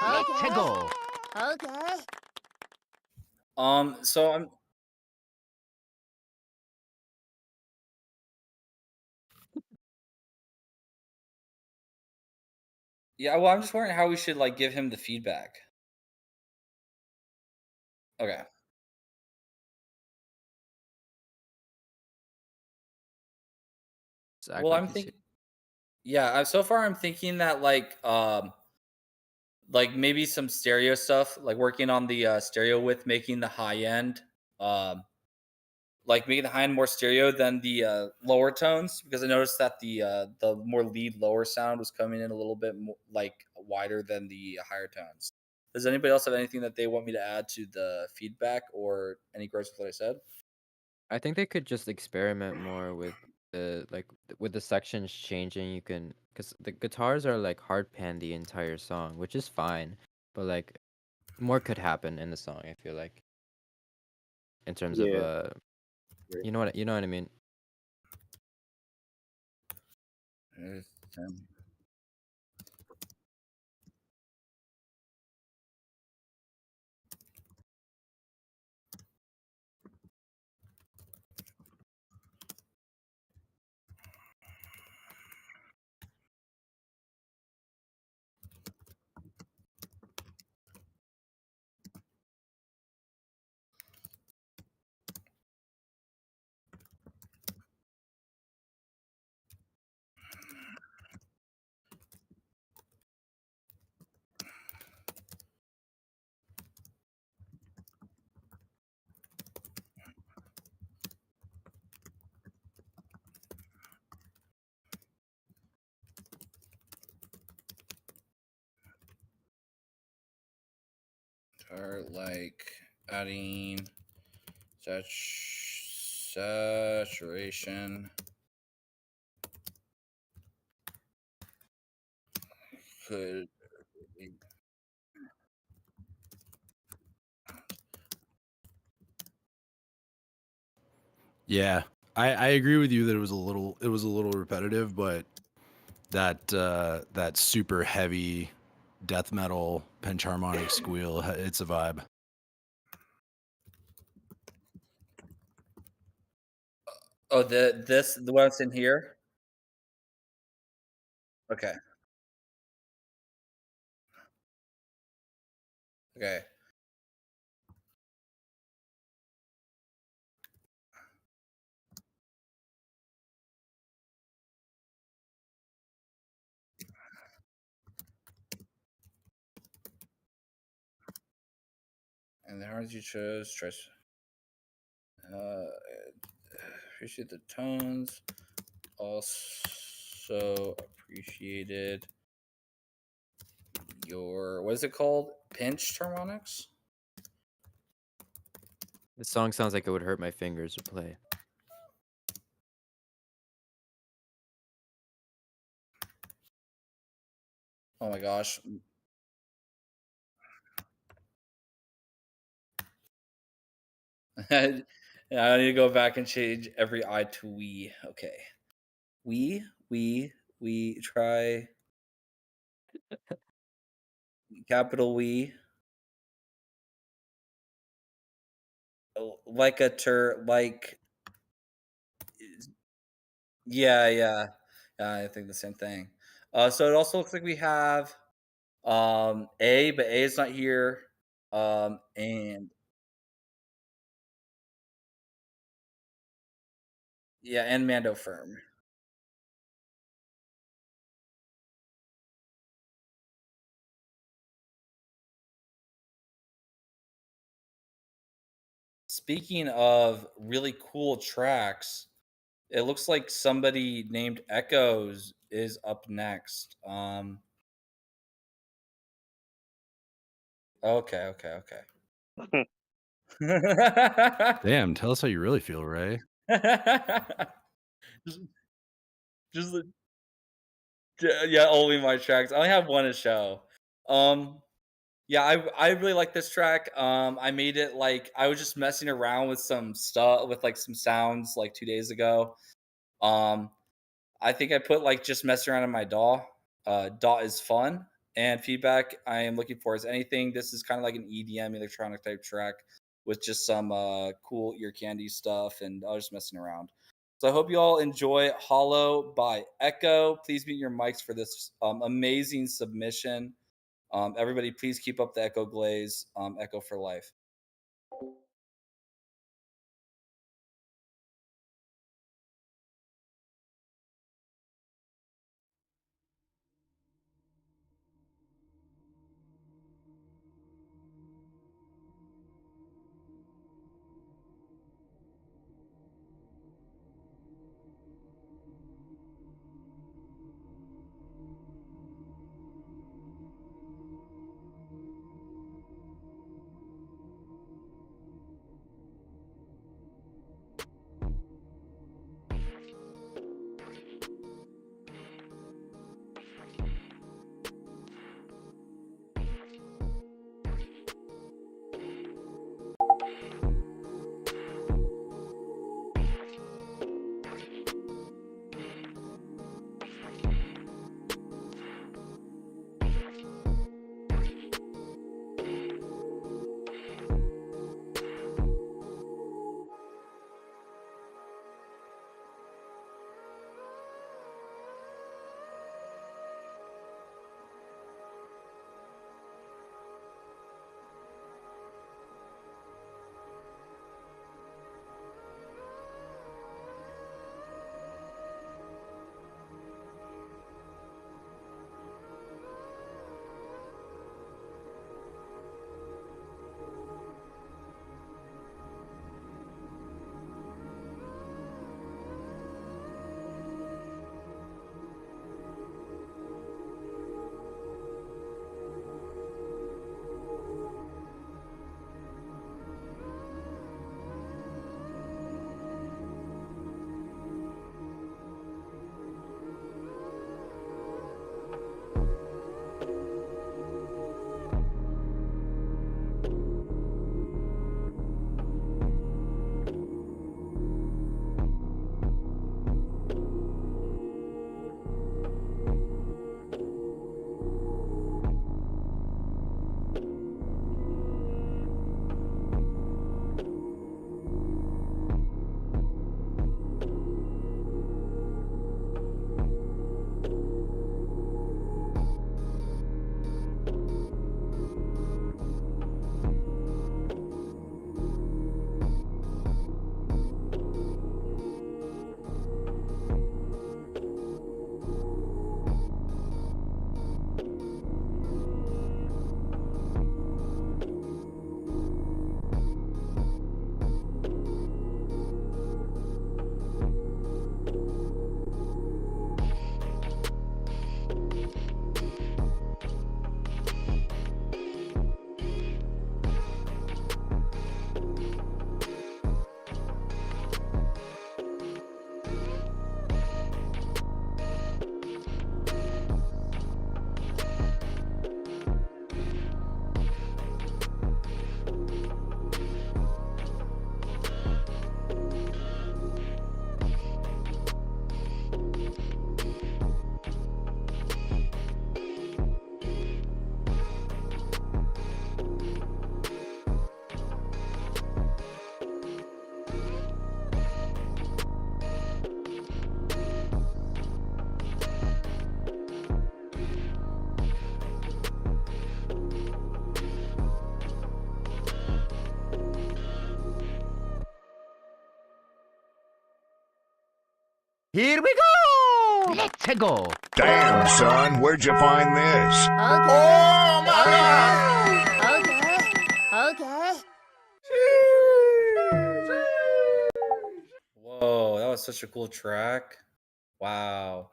Let's go. So I'm yeah, well, I'm just wondering how we should like give him the feedback. Okay. Just act Well, like I'm he's here. thinking yeah, so far I'm thinking that like maybe some stereo stuff, like working on the stereo with making the high end um like making the high end more stereo than the lower tones because I noticed that the more lead lower sound was coming in a little bit more like wider than the higher tones. Does anybody else have anything that they want me to add to the feedback or any gripes with what I said? I think they could just experiment more with with the sections changing. You can, because the guitars are like hard pan the entire song, which is fine, but like more could happen in the song. I feel like in terms of Yeah. you know what I mean. Are like adding saturation could be. Yeah, I agree with you that it was a little repetitive, but that super heavy death metal pentarmonic squeal, it's a vibe. Oh, the what's in here? Okay. Okay. And the hards you chose, try uh appreciate the tones. Also appreciated your what is it called? Pinch harmonics? The song sounds like it would hurt my fingers to play. Oh my gosh. Yeah, I need to go back and change every I to we. Okay. We, we try capital we like a like yeah, yeah. Yeah, I think the same thing. So it also looks like we have A, but A is not here. And yeah, and Mando Firm. Speaking of really cool tracks, it looks like somebody named Echoes is up next. Okay, okay, okay. Damn, tell us how you really feel, Ray. just, just yeah, only my tracks. I only have one to show. Um, yeah, I really like this track. I made it like I was just messing around with some stuff with like some sounds like 2 days ago. Um, I think I put like just messing around in my DAW. DAW is fun. And feedback I am looking for is anything. This is kind of like an EDM electronic type track with just some cool ear candy stuff, and I was just messing around. So I hope you all enjoy Hollow by Echo. Please mute your mics for this amazing submission. Everybody, please keep up the Echo glaze. Echo for life. Here we go! Let's go! Damn, son, where'd you find this? Oh my Okay. Whoa, that was such a cool track. Wow.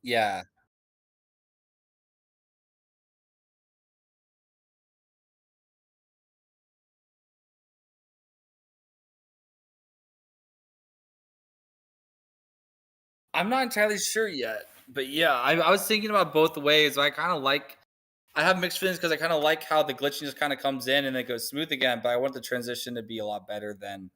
Yeah. I'm not entirely sure yet, but yeah, I was thinking about both ways. I have mixed feelings because I kind of like how the glitchiness kind of comes in and then goes smooth again, but I want the transition to be a lot better than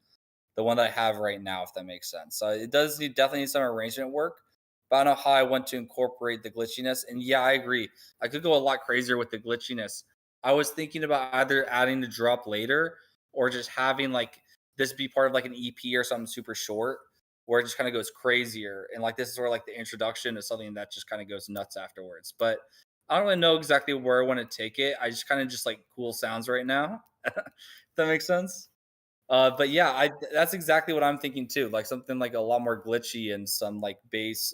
the one that I have right now, if that makes sense. So it does definitely need some arrangement work, but I don't know how I want to incorporate the glitchiness. And yeah, I agree. I could go a lot crazier with the glitchiness. I was thinking about either adding the drop later or just having like this be part of like an EP or something super short where it just kind of goes crazier. And like this is where like the introduction is something that just kind of goes nuts afterwards. But I don't really know exactly where I want to take it. I just kind of just like cool sounds right now. If that makes sense. But yeah, I that's exactly what I'm thinking too. Like something like a lot more glitchy and some like bass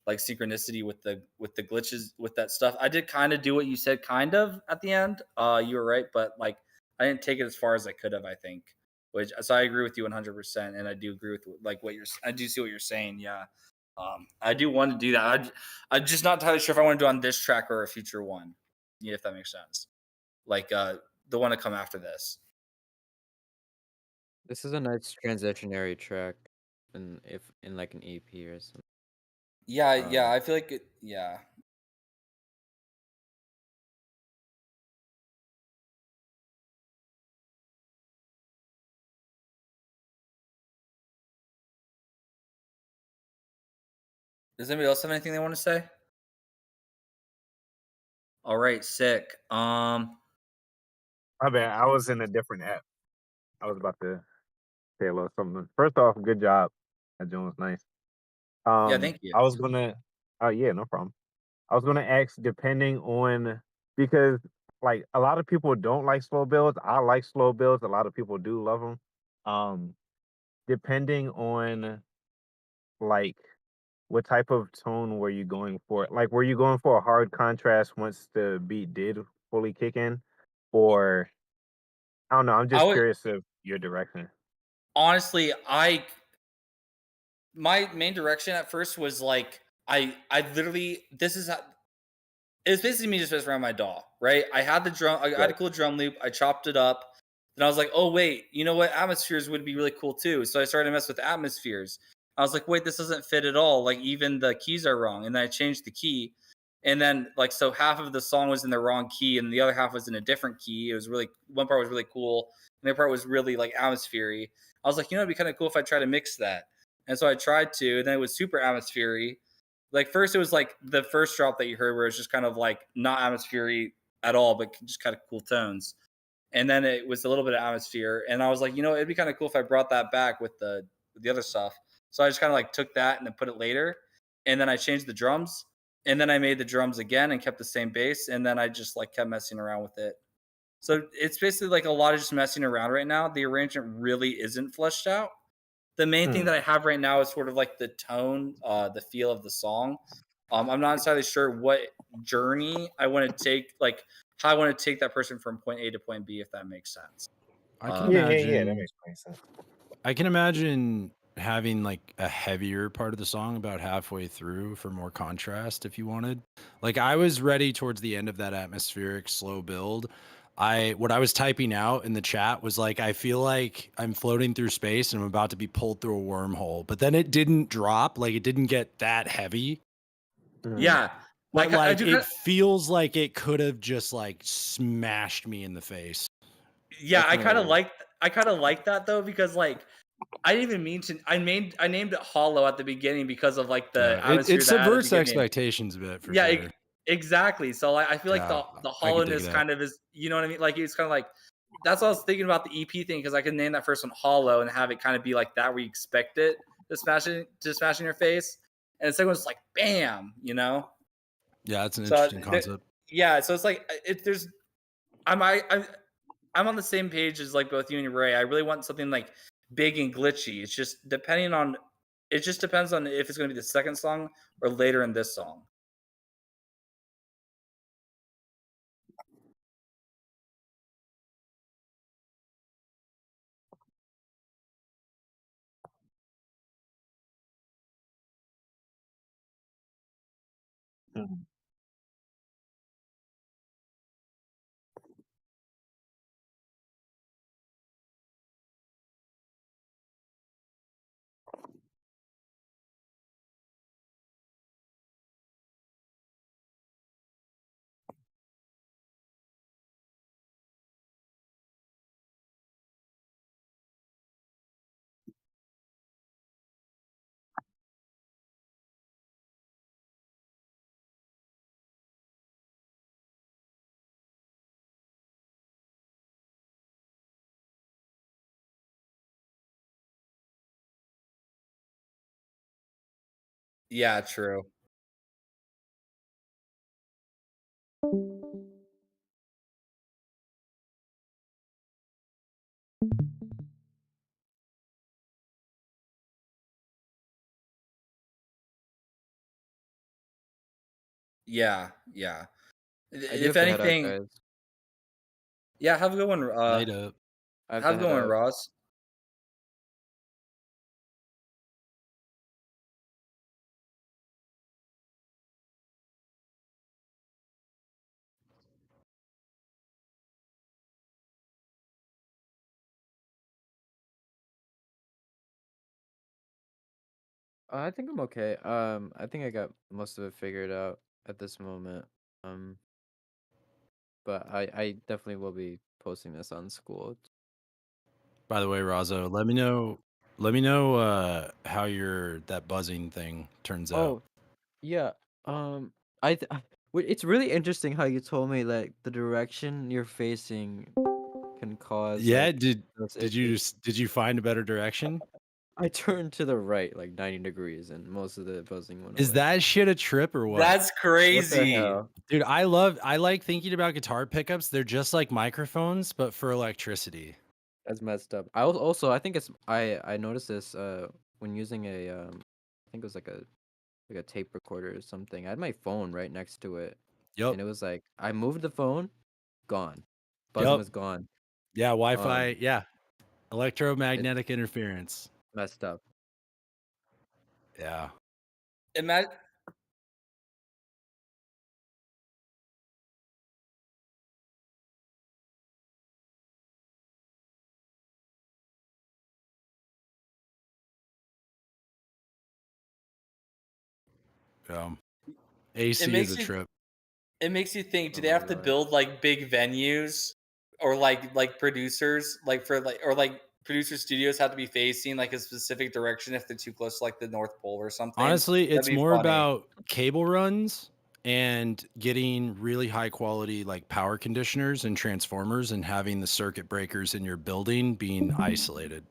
like synchronicity with the glitches with that stuff. I did kind of do what you said kind of at the end. You were right, but like I didn't take it as far as I could have, I think. Which so I agree with you 100% and I do agree with like what you're I do see what you're saying. Yeah. I do want to do that. I'm just not entirely sure if I want to do it on this track or a future one. Yeah, if that makes sense. Like the one to come after this. This is a nice transitionary track, if in like an EP or something. Yeah, yeah, Um, I feel like yeah. Does anybody else have anything they want to say? All right, sick. My bad. I was in a different app. I was about to say a little something. First off, good job. That joint was nice. Yeah, thank you. I was gonna. Oh yeah, no problem. I was gonna ask, depending on because like a lot of people don't like slow builds. I like slow builds. A lot of people do love them. Um, depending on like what type of tone were you going for? Like, were you going for a hard contrast once the beat did fully kick in, or I don't know. I'm I just would curious of your direction. honestly, I my main direction at first was like I literally this is how it was basically me just messing around my DAW, right? I had the drum, I had Right. a cool drum loop, I chopped it up. Then I was like, oh wait, you know what? Atmospheres would be really cool too. So I started to mess with atmospheres. I was like, wait, this doesn't fit at all. Like even the keys are wrong. And then I changed the key. And then like so half of the song was in the wrong key and the other half was in a different key. It was really one part was really cool, and the other part was really like atmosphere-y. I was like, you know, it'd be kind of cool if I try to mix that. And so I tried to, and then it was super atmosphere-y. Like first it was like the first drop that you heard where it's just kind of like not atmosphere at all, but just kind of cool tones. And then it was a little bit of atmosphere. And I was like, you know, it'd be kind of cool if I brought that back with the other stuff. So I just kind of like took that and then put it later. And then I changed the drums. And then I made the drums again and kept the same bass. And then I just like kept messing around with it. So it's basically like a lot of just messing around right now. The arrangement really isn't fleshed out. The main thing Hmm. that I have right now is sort of like the tone, the feel of the song. I'm not entirely sure what journey I want to take, like how I want to take that person from point A to point B, if that makes sense. I can Yeah. That imagine makes great sense. I can imagine having like a heavier part of the song about halfway through for more contrast if you wanted. Like I was ready towards the end of that atmospheric slow build. What I was typing out in the chat was like I feel like I'm floating through space and I'm about to be pulled through a wormhole. But then it didn't drop, like it didn't get that heavy. Mhm. Yeah, But I like do. it feels like it could have just like smashed me in the face. Yeah, I kind of like that though because like I didn't even mean to. I named it Hollow at the beginning because of like the Yeah, it atmosphere that I had at the subverts beginning. expectations a bit for Yeah, sure. exactly. So like, I feel like Yeah, the I could dig hollowness that. kind of is, you know what I mean? Like it's kind of like that's what I was thinking about the EP thing because I could name that first one Hollow and have it kind of be like that where you expect it to smash in your face, and the second one's like bam, you know. Yeah, it's an So interesting concept. yeah, so it's like there's I'm I, I'm on the same page as like both you and Ray. I really want something like big and glitchy. It's just depending on it just depends on if it's going to be the second song or later in this song. Yeah, true. Yeah, yeah. I do If have to head out, anything, guys. yeah, have a good one. Night up. I have Have to a head good one, out. Ross. I think I'm okay. I think I got most of it figured out at this moment. Um, but I definitely will be posting this on school. By the way, Razo, let me know how your that buzzing thing turns out. Oh, yeah. Um, it's really interesting how you told me like the direction you're facing can cause Yeah, like did those did you issues. did you find a better direction? I turned to the right like 90 degrees and most of the buzzing went Is away. that shit a trip or what? That's What the crazy. hell? Dude, I like thinking about guitar pickups. They're just like microphones, but for electricity. That's messed up. I think it's I noticed this when using a I think it was like a tape recorder or something. I had my phone right next to it, Yep. and it was like I moved the phone, gone. Buzzing Yep. was gone. Yeah, Wi-Fi. Yeah. It's Electromagnetic interference. messed up. Yeah. Imagine. It AC is makes a you. trip. It makes you think. Do Oh they my have to god. build like big venues, or like producers, like for like or like producer studios have to be facing like a specific direction if they're too close to like the North Pole or something? Honestly, That'd it's be more funny. about cable runs and getting really high quality like power conditioners and transformers and having the circuit breakers in your building being isolated.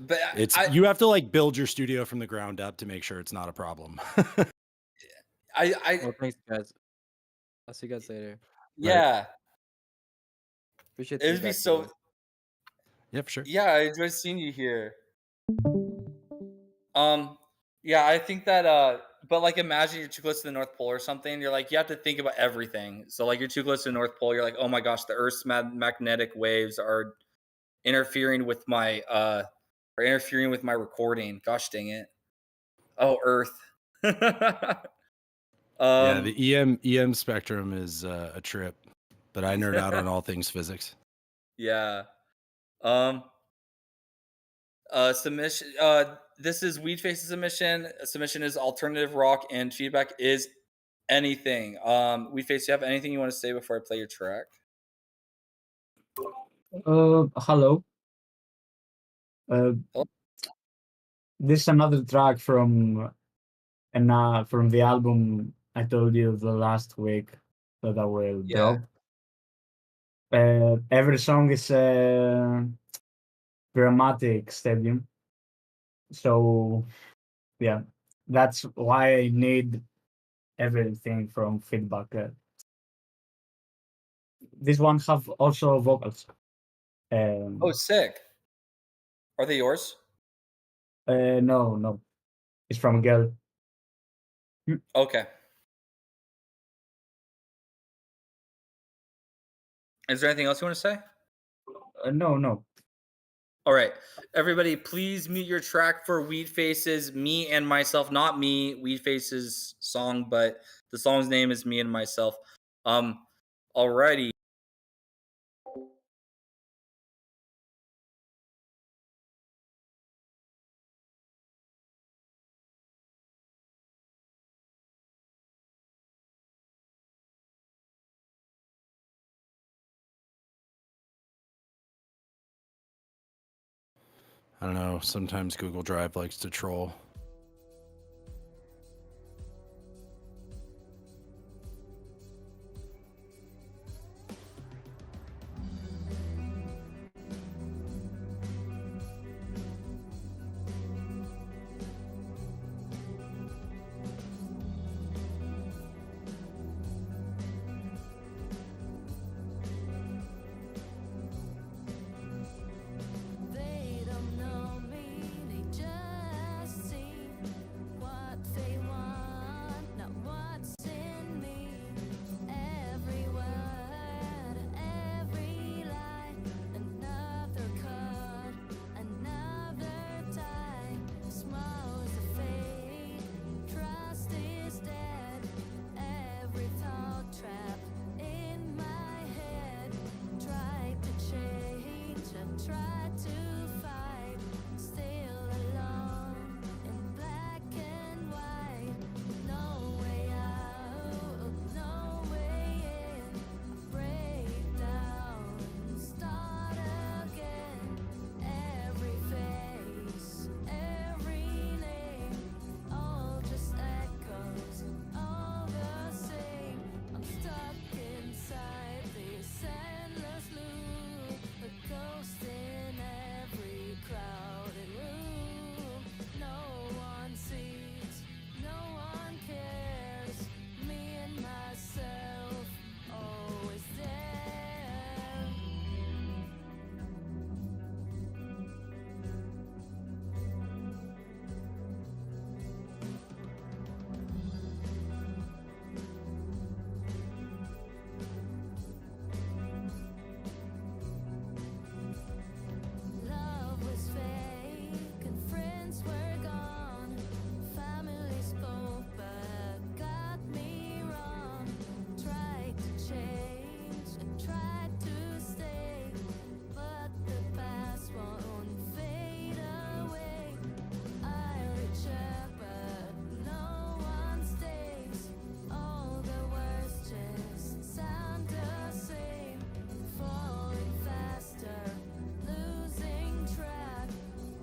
But It's you have to like build your studio from the ground up to make sure it's not a problem. I Well, thanks guys. I'll see you guys later. Right. yeah. Appreciate the It would be feedback so. too. Yeah, for sure. Yeah, I enjoyed seeing you here. Um, yeah, I think that but like imagine you're too close to the North Pole or something. You're like you have to think about everything. So like you're too close to the North Pole, you're like, "Oh my gosh, the Earth's magnetic waves are interfering with my recording." Gosh dang it. Oh, Earth. Yeah, um the EM spectrum is a trip, but I nerd out on all things physics. yeah. Um submission this is Weed Face's submission. Submission is alternative rock and feedback is anything. Weed Face, you have anything you want to say before I play your track? Hello. Hello? This is another track from the album I told you the last week that I will Yeah. drop. Every song is a dramatic stadium. So yeah, that's why I need everything from feedback. This one have also vocals. Oh, sick. Are they yours? No, it's from a girl. Okay. Is there anything else you want to say? No. All right. Everybody, please mute your track for Weed Faces, me and myself, not me, Weed Faces song, but The song's name is Me and Myself. Alrighty. I don't know. Sometimes Google Drive likes to troll. They don't know me, they just see what they want, not what's in me. Every word, every lie, another cut, another tie. Smiles are fake, trust is dead. Every thought trapped in my head. Tried to change and tried to fight. Still alone in black and white. No way out, no way in. Break down, start again. Every face, every name, all just echoes, all the same. I'm stuck inside this endless loop, a ghost in every crowded room. No one sees, no one cares. Me and myself, always there. Love was fake and friends were gone. Family spoke but got me wrong. Tried to change and tried to stay, but the past won't fade away. I reach out but no one stays. All the words just sound the same. Falling faster, losing track,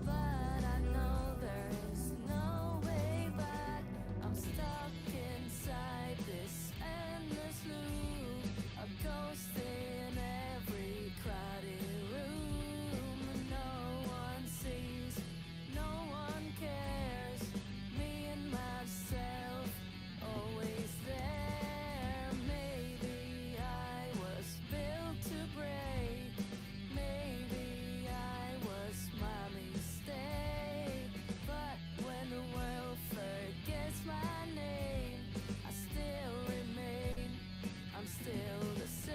but I know there is no way back. I'm stuck inside this endless loop, a ghost in every crowded room. No one sees, no one cares. Me and myself, always there. Maybe I was built to break. Maybe I was my mistake. But when the world forgets my name, I still remain. I'm still the same.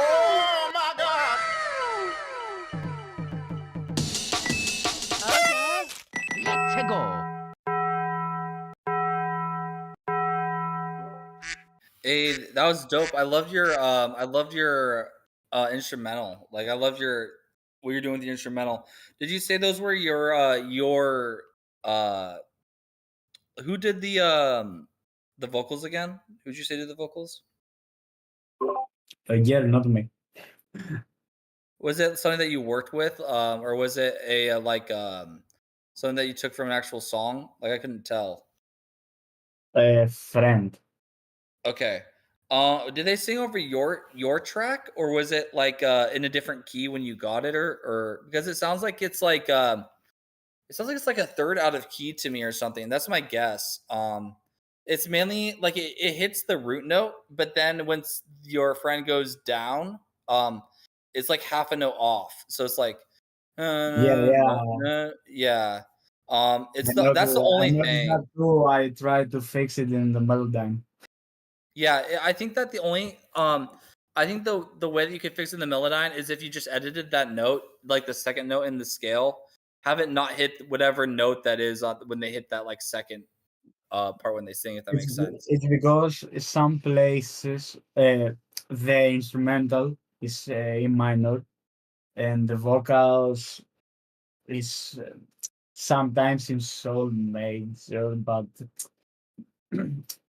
Oh my God! Let's go. Hey, that was dope. I loved your instrumental. Like I loved your what you're doing with the instrumental. Did you say those were your who did the vocals again? Who'd you say did the vocals? Yeah, not me. Was it something that you worked with, or was it a like Something that you took from an actual song? Like I couldn't tell. Friend. Okay. Did they sing over your track, or was it like in a different key when you got it, or because it sounds like it's like it sounds like it's like a third out of key to me or something. That's my guess. It's mainly like it hits the root note, but then once your friend goes down, it's like half a note off. So it's like, Yeah, yeah. yeah. I That's the I only noticed thing. that too. I tried to fix it in the melodyne. Yeah, I think that the only I think the way that you could fix it in the melodyne is if you just edited that note, like the second note in the scale, have it not hit whatever note that is when they hit that like second part when they sing, if that makes sense. It's because some places the instrumental is in minor and the vocals is sometimes in sol major, but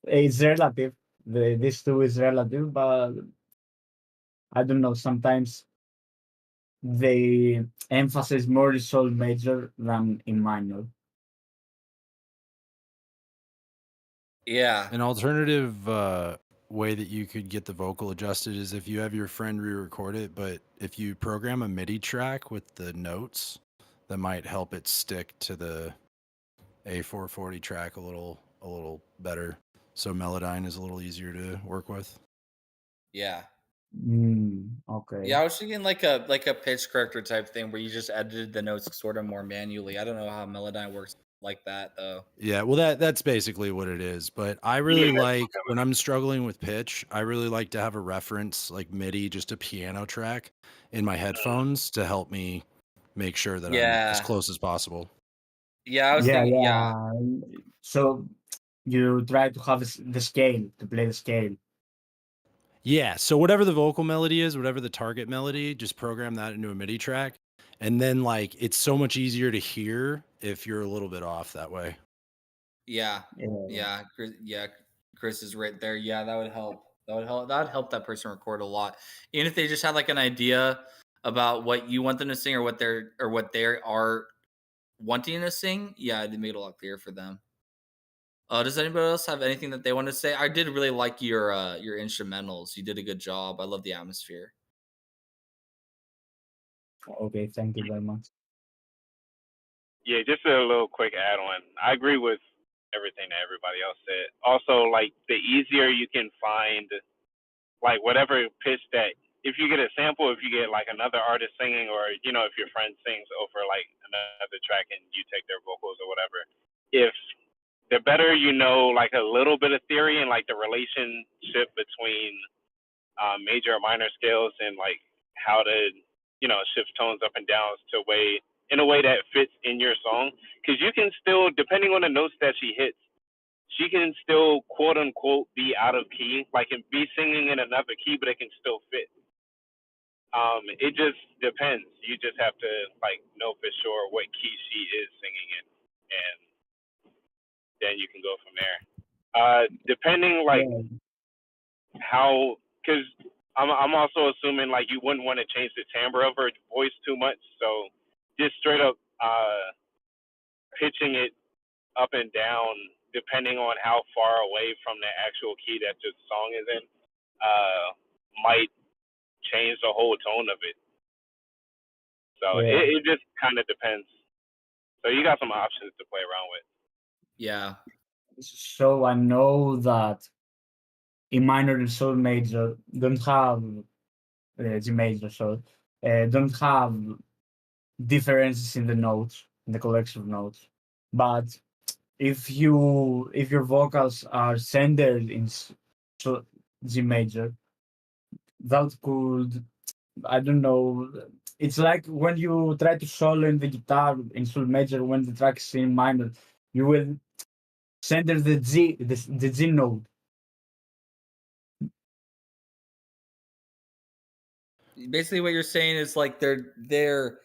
it's relative. This two is relative, but I don't know. Sometimes they emphasize more in sol major than in minor. Yeah. An alternative way that you could get the vocal adjusted is if you have your friend re-record it, but if you program a MIDI track with the notes, that might help it stick to the A440 track a little better. So Melodyne is a little easier to work with. Yeah. Okay. Yeah, I was thinking like a pitch corrector type thing where you just edited the notes sort of more manually. I don't know how Melodyne works like that though. Yeah, well that's basically what it is. But I really like when I'm struggling with pitch, I really like to have a reference like MIDI, just a piano track in my headphones to help me make sure that I'm as Yeah. close as possible. Yeah, I was Yeah, thinking yeah. yeah. So you try to have the scale to play the scale. Yeah, so whatever the vocal melody is, whatever the target melody, just program that into a MIDI track. And then like it's so much easier to hear if you're a little bit off that way. Yeah. Yeah. Yeah, Chris is right there. Yeah, that would help. That would help that person record a lot. Even if they just had like an idea about what you want them to sing or what they are wanting to sing, yeah, it'd make it a lot clearer for them. Does anybody else have anything that they want to say? I did really like your instrumentals. You did a good job. I love the atmosphere. Okay, thank you very much. Yeah, just a little quick add on. I agree with everything that everybody else said. Also, like the easier you can find, like whatever pitch that, if you get a sample, if you get like another artist singing, or if your friend sings over like another track and you take their vocals or whatever, if the better like a little bit of theory and like the relationship between major or minor scales and like how to shift tones up and down in a way that fits in your song, because you can still, depending on the notes that she hits, she can still quote unquote be out of key, like and be singing in another key, but it can still fit. It just depends. You just have to like know for sure what key she is singing in, and then you can go from there. Depending like Yeah. how, because I'm also assuming like you wouldn't want to change the timbre of her voice too much, so just straight up pitching it up and down depending on how far away from the actual key that the song is in might change the whole tone of it. So Yeah. it just kind of depends. So you got some options to play around with. Yeah. So I know that in minor and sol major don't have G major, so don't have differences in the notes, in the collection of notes. But if your vocals are centered in so G major, that could, I don't know. It's like when you try to solo in the guitar in sol major when the track is in minor, you will center the G note. Basically, what you're saying is like they're.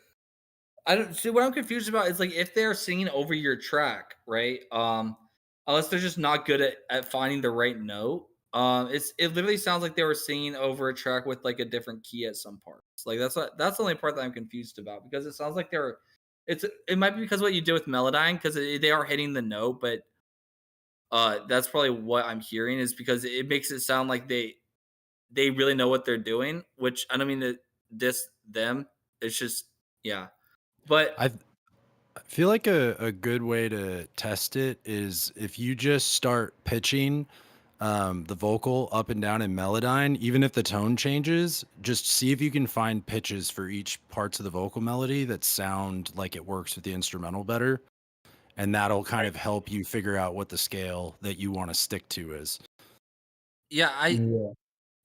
I don't see what I'm confused about is like if they're singing over your track, right? Unless they're just not good at finding the right note. It literally sounds like they were singing over a track with like a different key at some parts. Like that's the only part that I'm confused about because it it might be because what you did with Melodyne because they are hitting the note, but that's probably what I'm hearing is because it makes it sound like they really know what they're doing, which I don't mean to diss them. It's just yeah. But I feel like a good way to test it is if you just start pitching the vocal up and down in Melodyne, even if the tone changes, just see if you can find pitches for each parts of the vocal melody that sound like it works with the instrumental better. And that'll kind of help you figure out what the scale that you want to stick to is. yeah, Yeah.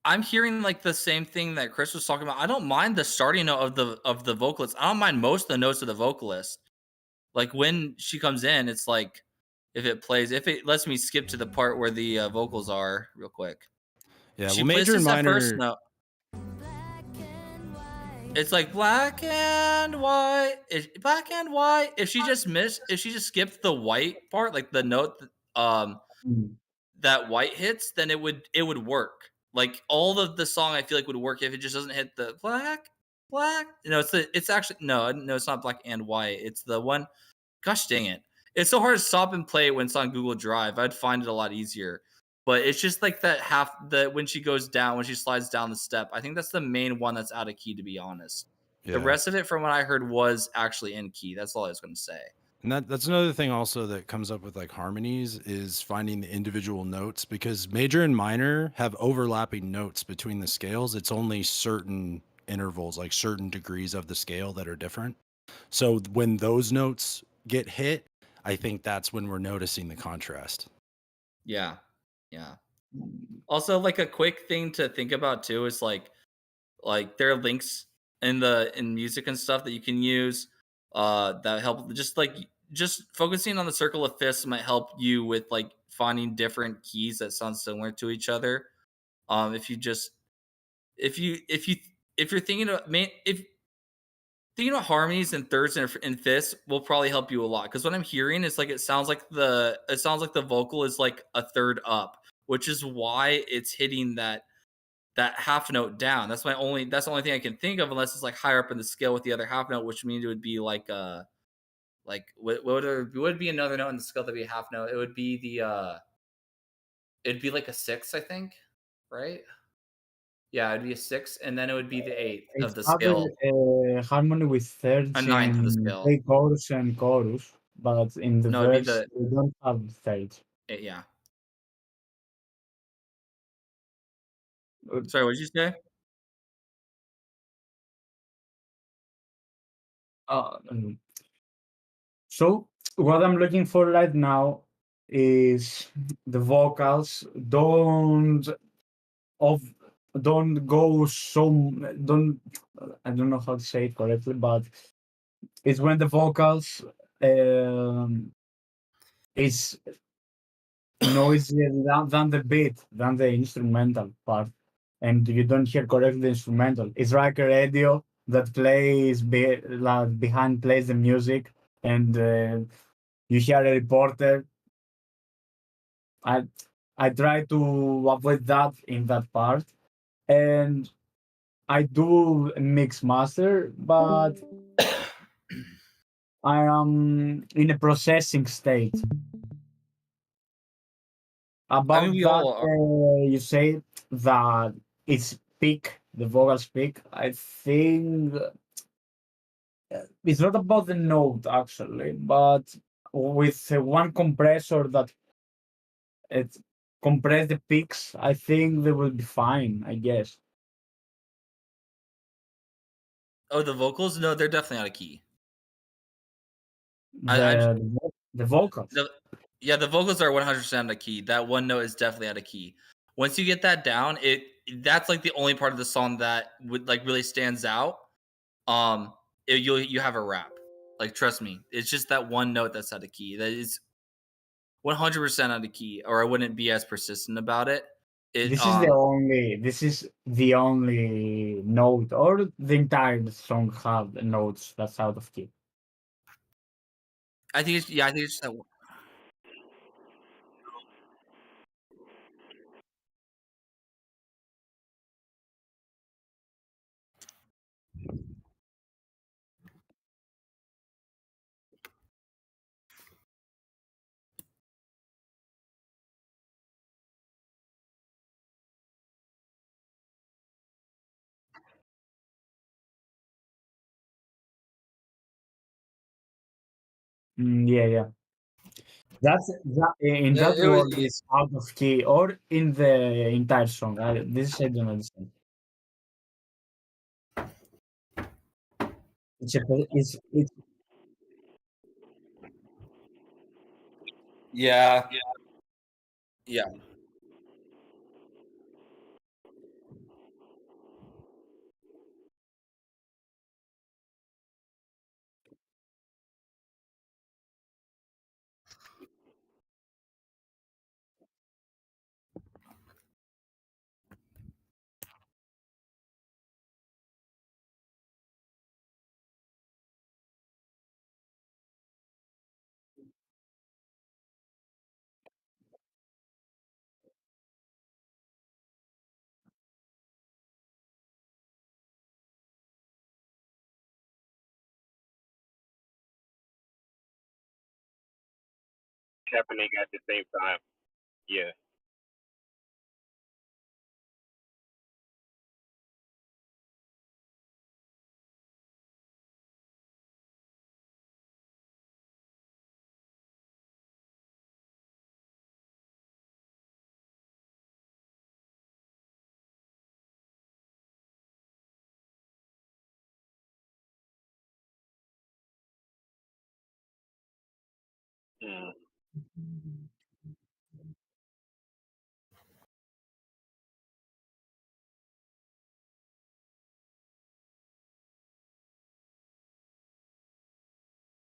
I'm hearing like the same thing that Chris was talking about. I don't mind the starting note of the vocalist. I don't mind most of the notes of the vocalist. Like when she comes in, it's like if it plays, if it lets me skip to the part where the vocals are real quick. Yeah, She well, plays major and just that first minor. note. It's like black and white. Black and white. If she just skipped the white part, like the note, Mm. that white hits, then it would work. Like all of the song, I feel like would work if it just doesn't hit the black. It's actually no, it's not black and white. It's the one. Gosh dang it! It's so hard to stop and play it when it's on Google Drive. I'd find it a lot easier. But it's just like that when she goes down, when she slides down the step. I think that's the main one that's out of key, to be honest. The Yeah. rest of it, from what I heard, was actually in key. That's all I was going to say. And that's another thing also that comes up with like harmonies is finding the individual notes because major and minor have overlapping notes between the scales. It's only certain intervals, like certain degrees of the scale that are different. So when those notes get hit, I think that's when we're noticing the contrast. Yeah, yeah. Also, like a quick thing to think about too is like there are links in music and stuff that you can use that help just focusing on the circle of fifths might help you with like finding different keys that sound similar to each other. If you just if you if you're thinking of if thinking about harmonies and thirds and fifths will probably help you a lot because what I'm hearing is like it sounds like the vocal is like a third up, which is why it's hitting that half note down. That's the only thing I can think of unless it's like higher up in the scale with the other half note, which means it would be like what would be another note in the scale that'd be a half note? It would be it'd be like a six, I think, right? Yeah, it'd be a six, and then it would be the eighth It's of the other scale, harmony with a thirds ninth of the in scale. pre-chorus and chorus, but in the No, it'd be verse the we don't have thirds. yeah. Uh, Sorry, what did you say? um, So what I'm looking for right now is the vocals of don't go so don't I don't know how to say it correctly, but it's when the vocals is noisier than the beat, than the instrumental part, and you don't hear correctly the instrumental. It's like a radio that plays like behind plays the music, and you hear a reporter. I I try to avoid that in that part, and I do mix master, but I am in a processing state. I mean, About we that, all are. you say that it's peak, the vocals peak. I think it's not about the note actually, but with one compressor that it compress the peaks, I think they will be fine. I guess Oh, the vocals? No, they're definitely out of key. I the vocals. the yeah, the vocals are 100% out of key. That one note is definitely out of key. Once you get that down, that's like the only part of the song that would like really stands out. You have a rap. Like trust me, it's just that one note that's out of key. That is 100% out of key, or I wouldn't be as persistent about it. It This is the only note, or the entire song have notes that's out of key. I think it's yeah, I think it's just that Yeah, yeah. That's that in that It was word is out of key, or in the entire song. This I don't understand. It's yeah, yeah, happening at the same time. Yeah. Mm.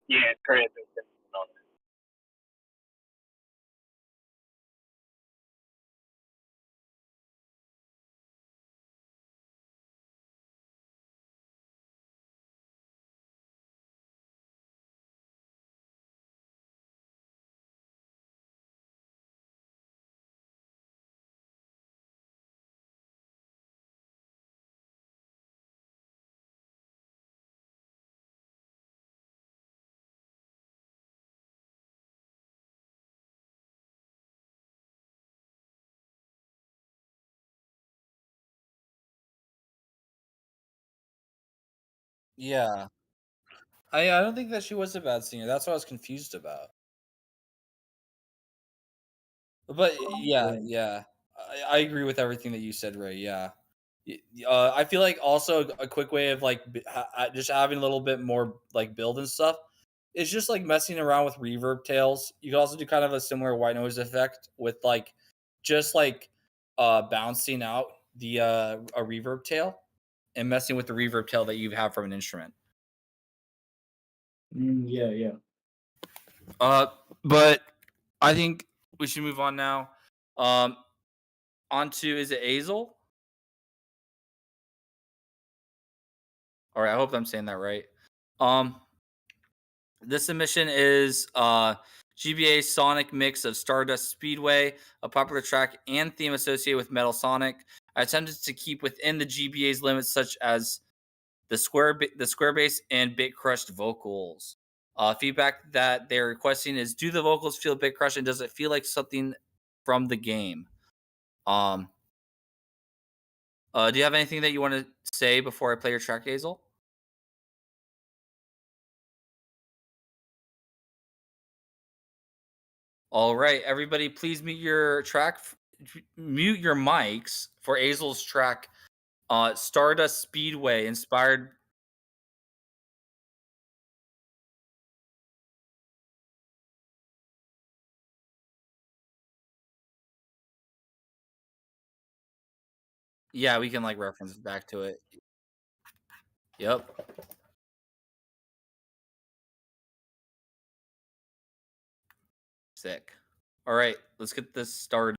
Yeah, transition. yeah. I don't think that she was a bad singer. That's what I was confused about. But yeah, yeah. yeah, I agree with everything that you said, Ray. Yeah, I feel like also a quick way of like just having a little bit more like build and stuff is just like messing around with reverb tails. You can also do kind of a similar white noise effect with like just like bouncing out the a reverb tail and messing with the reverb tail that you have from an instrument. Yeah, yeah. Uh, but I think we should move on now. Um, on to is it Azel? All right, I hope I'm saying that right. Um, this submission is GBA's sonic mix of Stardust Speedway, a popular track and theme associated with Metal Sonic. I attempted to keep within the GBA's limits, such as the square bass and bit crushed vocals. Feedback that they're requesting is: do the vocals feel bit crushed, and does it feel like something from the game? Um, do you have anything that you want to say before I play your track, Hazel? All right, everybody, please mute your mics for Azel's track, Stardust Speedway, inspired. Yeah, we can like reference back to it. Yep, sick. All right, let's get this started.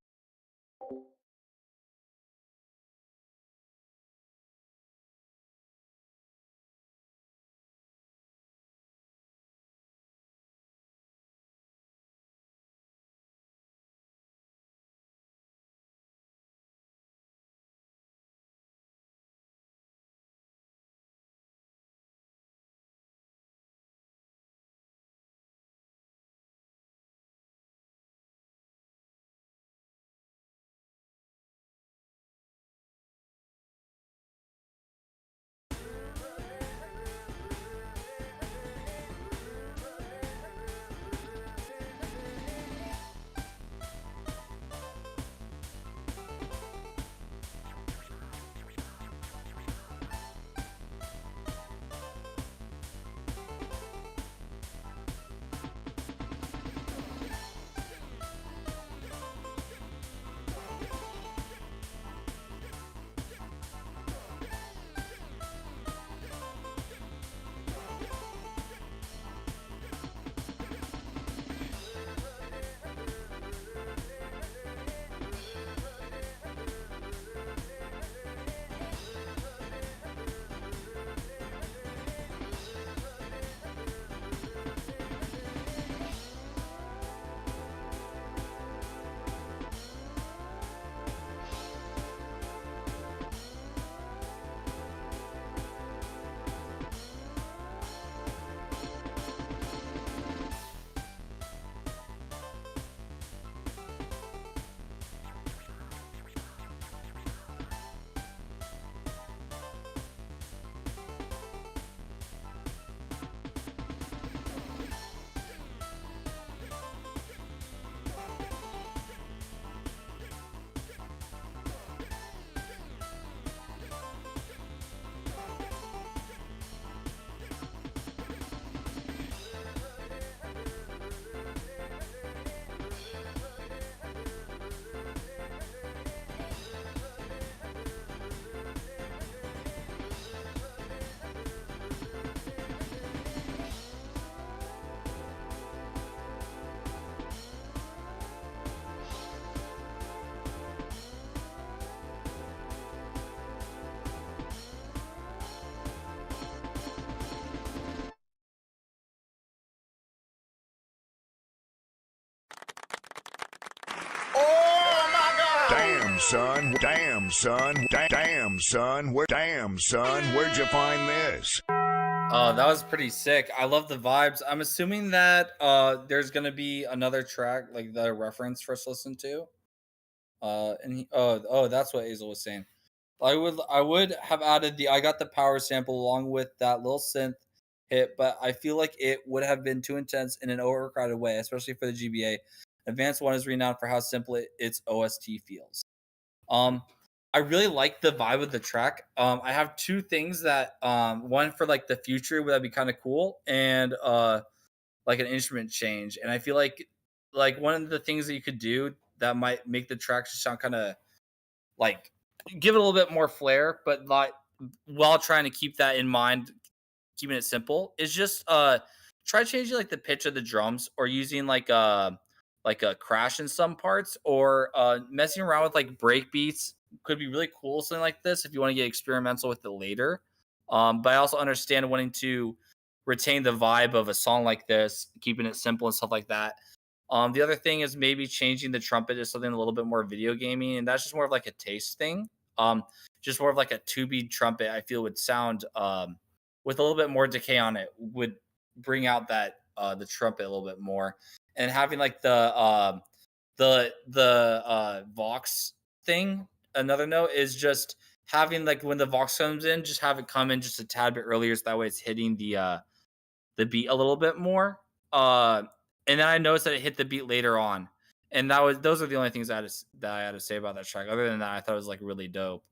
Damn, son, where'd you find this? That was pretty sick. I love the vibes. I'm assuming that there's gonna be another track like the reference for us to listen to. Oh, that's what Azel was saying. I would have added the I got the power sample along with that little synth hit, but I feel like it would have been too intense in an overcrowded way, especially for the GBA. Advanced One is renowned for how simple its OST feels. Um, I really like the vibe of the track. I have two things that one for like the future would that be kind of cool, and like an instrument change. And I feel like one of the things that you could do that might make the track just sound kind of like give it a little bit more flair, but not while trying to keep that in mind, keeping it simple, is just try changing like the pitch of the drums or using like a crash in some parts or messing around with like break beats could be really cool, something like this if you want to get experimental with it later. But I also understand wanting to retain the vibe of a song like this, keeping it simple and stuff like that. The other thing is maybe changing the trumpet to something a little bit more video gaming, and that's just more of like a taste thing. Just more of like a two-beat trumpet, I feel would sound with a little bit more decay on it would bring out that the trumpet a little bit more, and having like the Vox thing. Another note is just having like when the Vox comes in, just have it come in just a tad bit earlier, so that way it's hitting the beat a little bit more. And then I noticed that it hit the beat later on, and those are the only things that I had to say about that track. Other than that, I thought it was like really dope.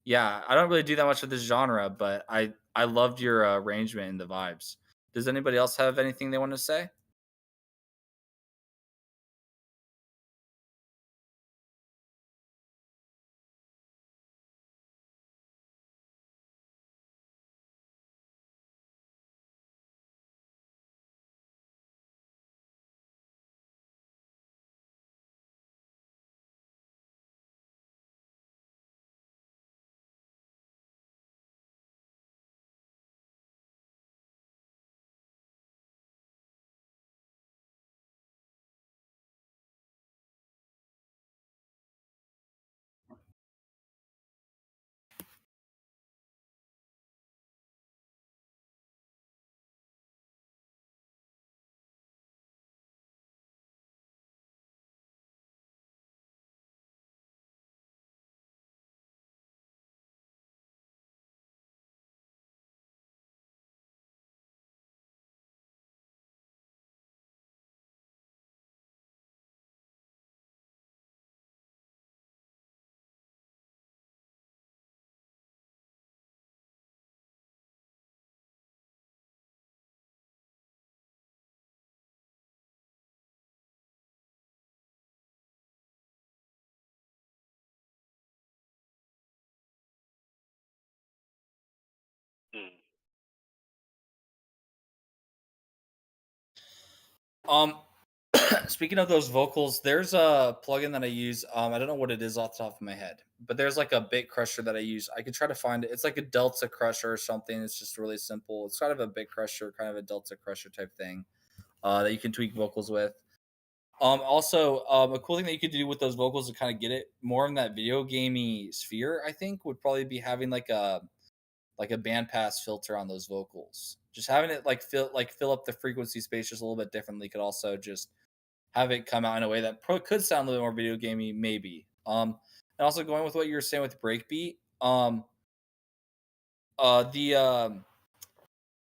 Yeah, I don't really do that much with this genre, but I loved your arrangement and the vibes. Does anybody else have anything they want to say? Um, speaking of those vocals, there's a plugin that I use. I don't know what it is off the top of my head, but there's like a bit crusher that I use. I could try to find it. It's like a Delta crusher or something. It's just really simple. It's kind of a bit crusher, kind of a Delta crusher type thing that you can tweak vocals with. Also, a cool thing that you could do with those vocals to kind of get it more in that video gamey sphere, I think, would probably be having like a bandpass filter on those vocals. Just having it fill up the frequency space just a little bit differently could also just have it come out in a way that could sound a little more video gamey, maybe. And also going with what you were saying with breakbeat, the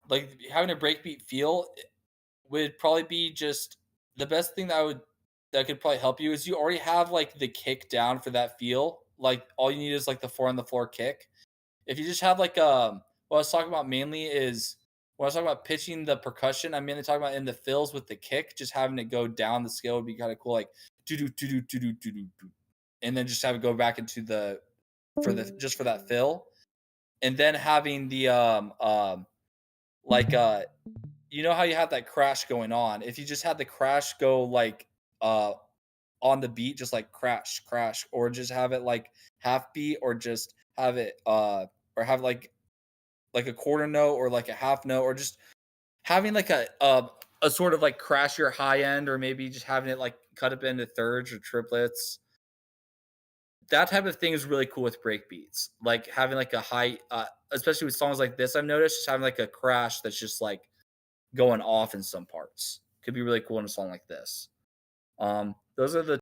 like having a breakbeat feel would probably be just the best thing that could probably help you is you already have like the kick down for that feel. Like all you need is like the 4 on the floor kick. If you just have like what I was talking about mainly is when I was talking about pitching the percussion, I'm mainly talking about in the fills with the kick, just having it go down the scale would be kind of cool, like do do do do do do do do, and then just have it go back into the for that fill, and then having the like you know how you have that crash going on. If you just had the crash go like uh on the beat, just like crash crash, or just have it like half beat, or just have it or have like a quarter note or like a half note, or just having like a sort of like crash your high end, or maybe just having it like cut up into thirds or triplets. that type of thing is really cool with break beats. Like having like a high, especially with songs like this, I've noticed just having like a crash that's just like going off in some parts could be really cool in a song like this. Those are the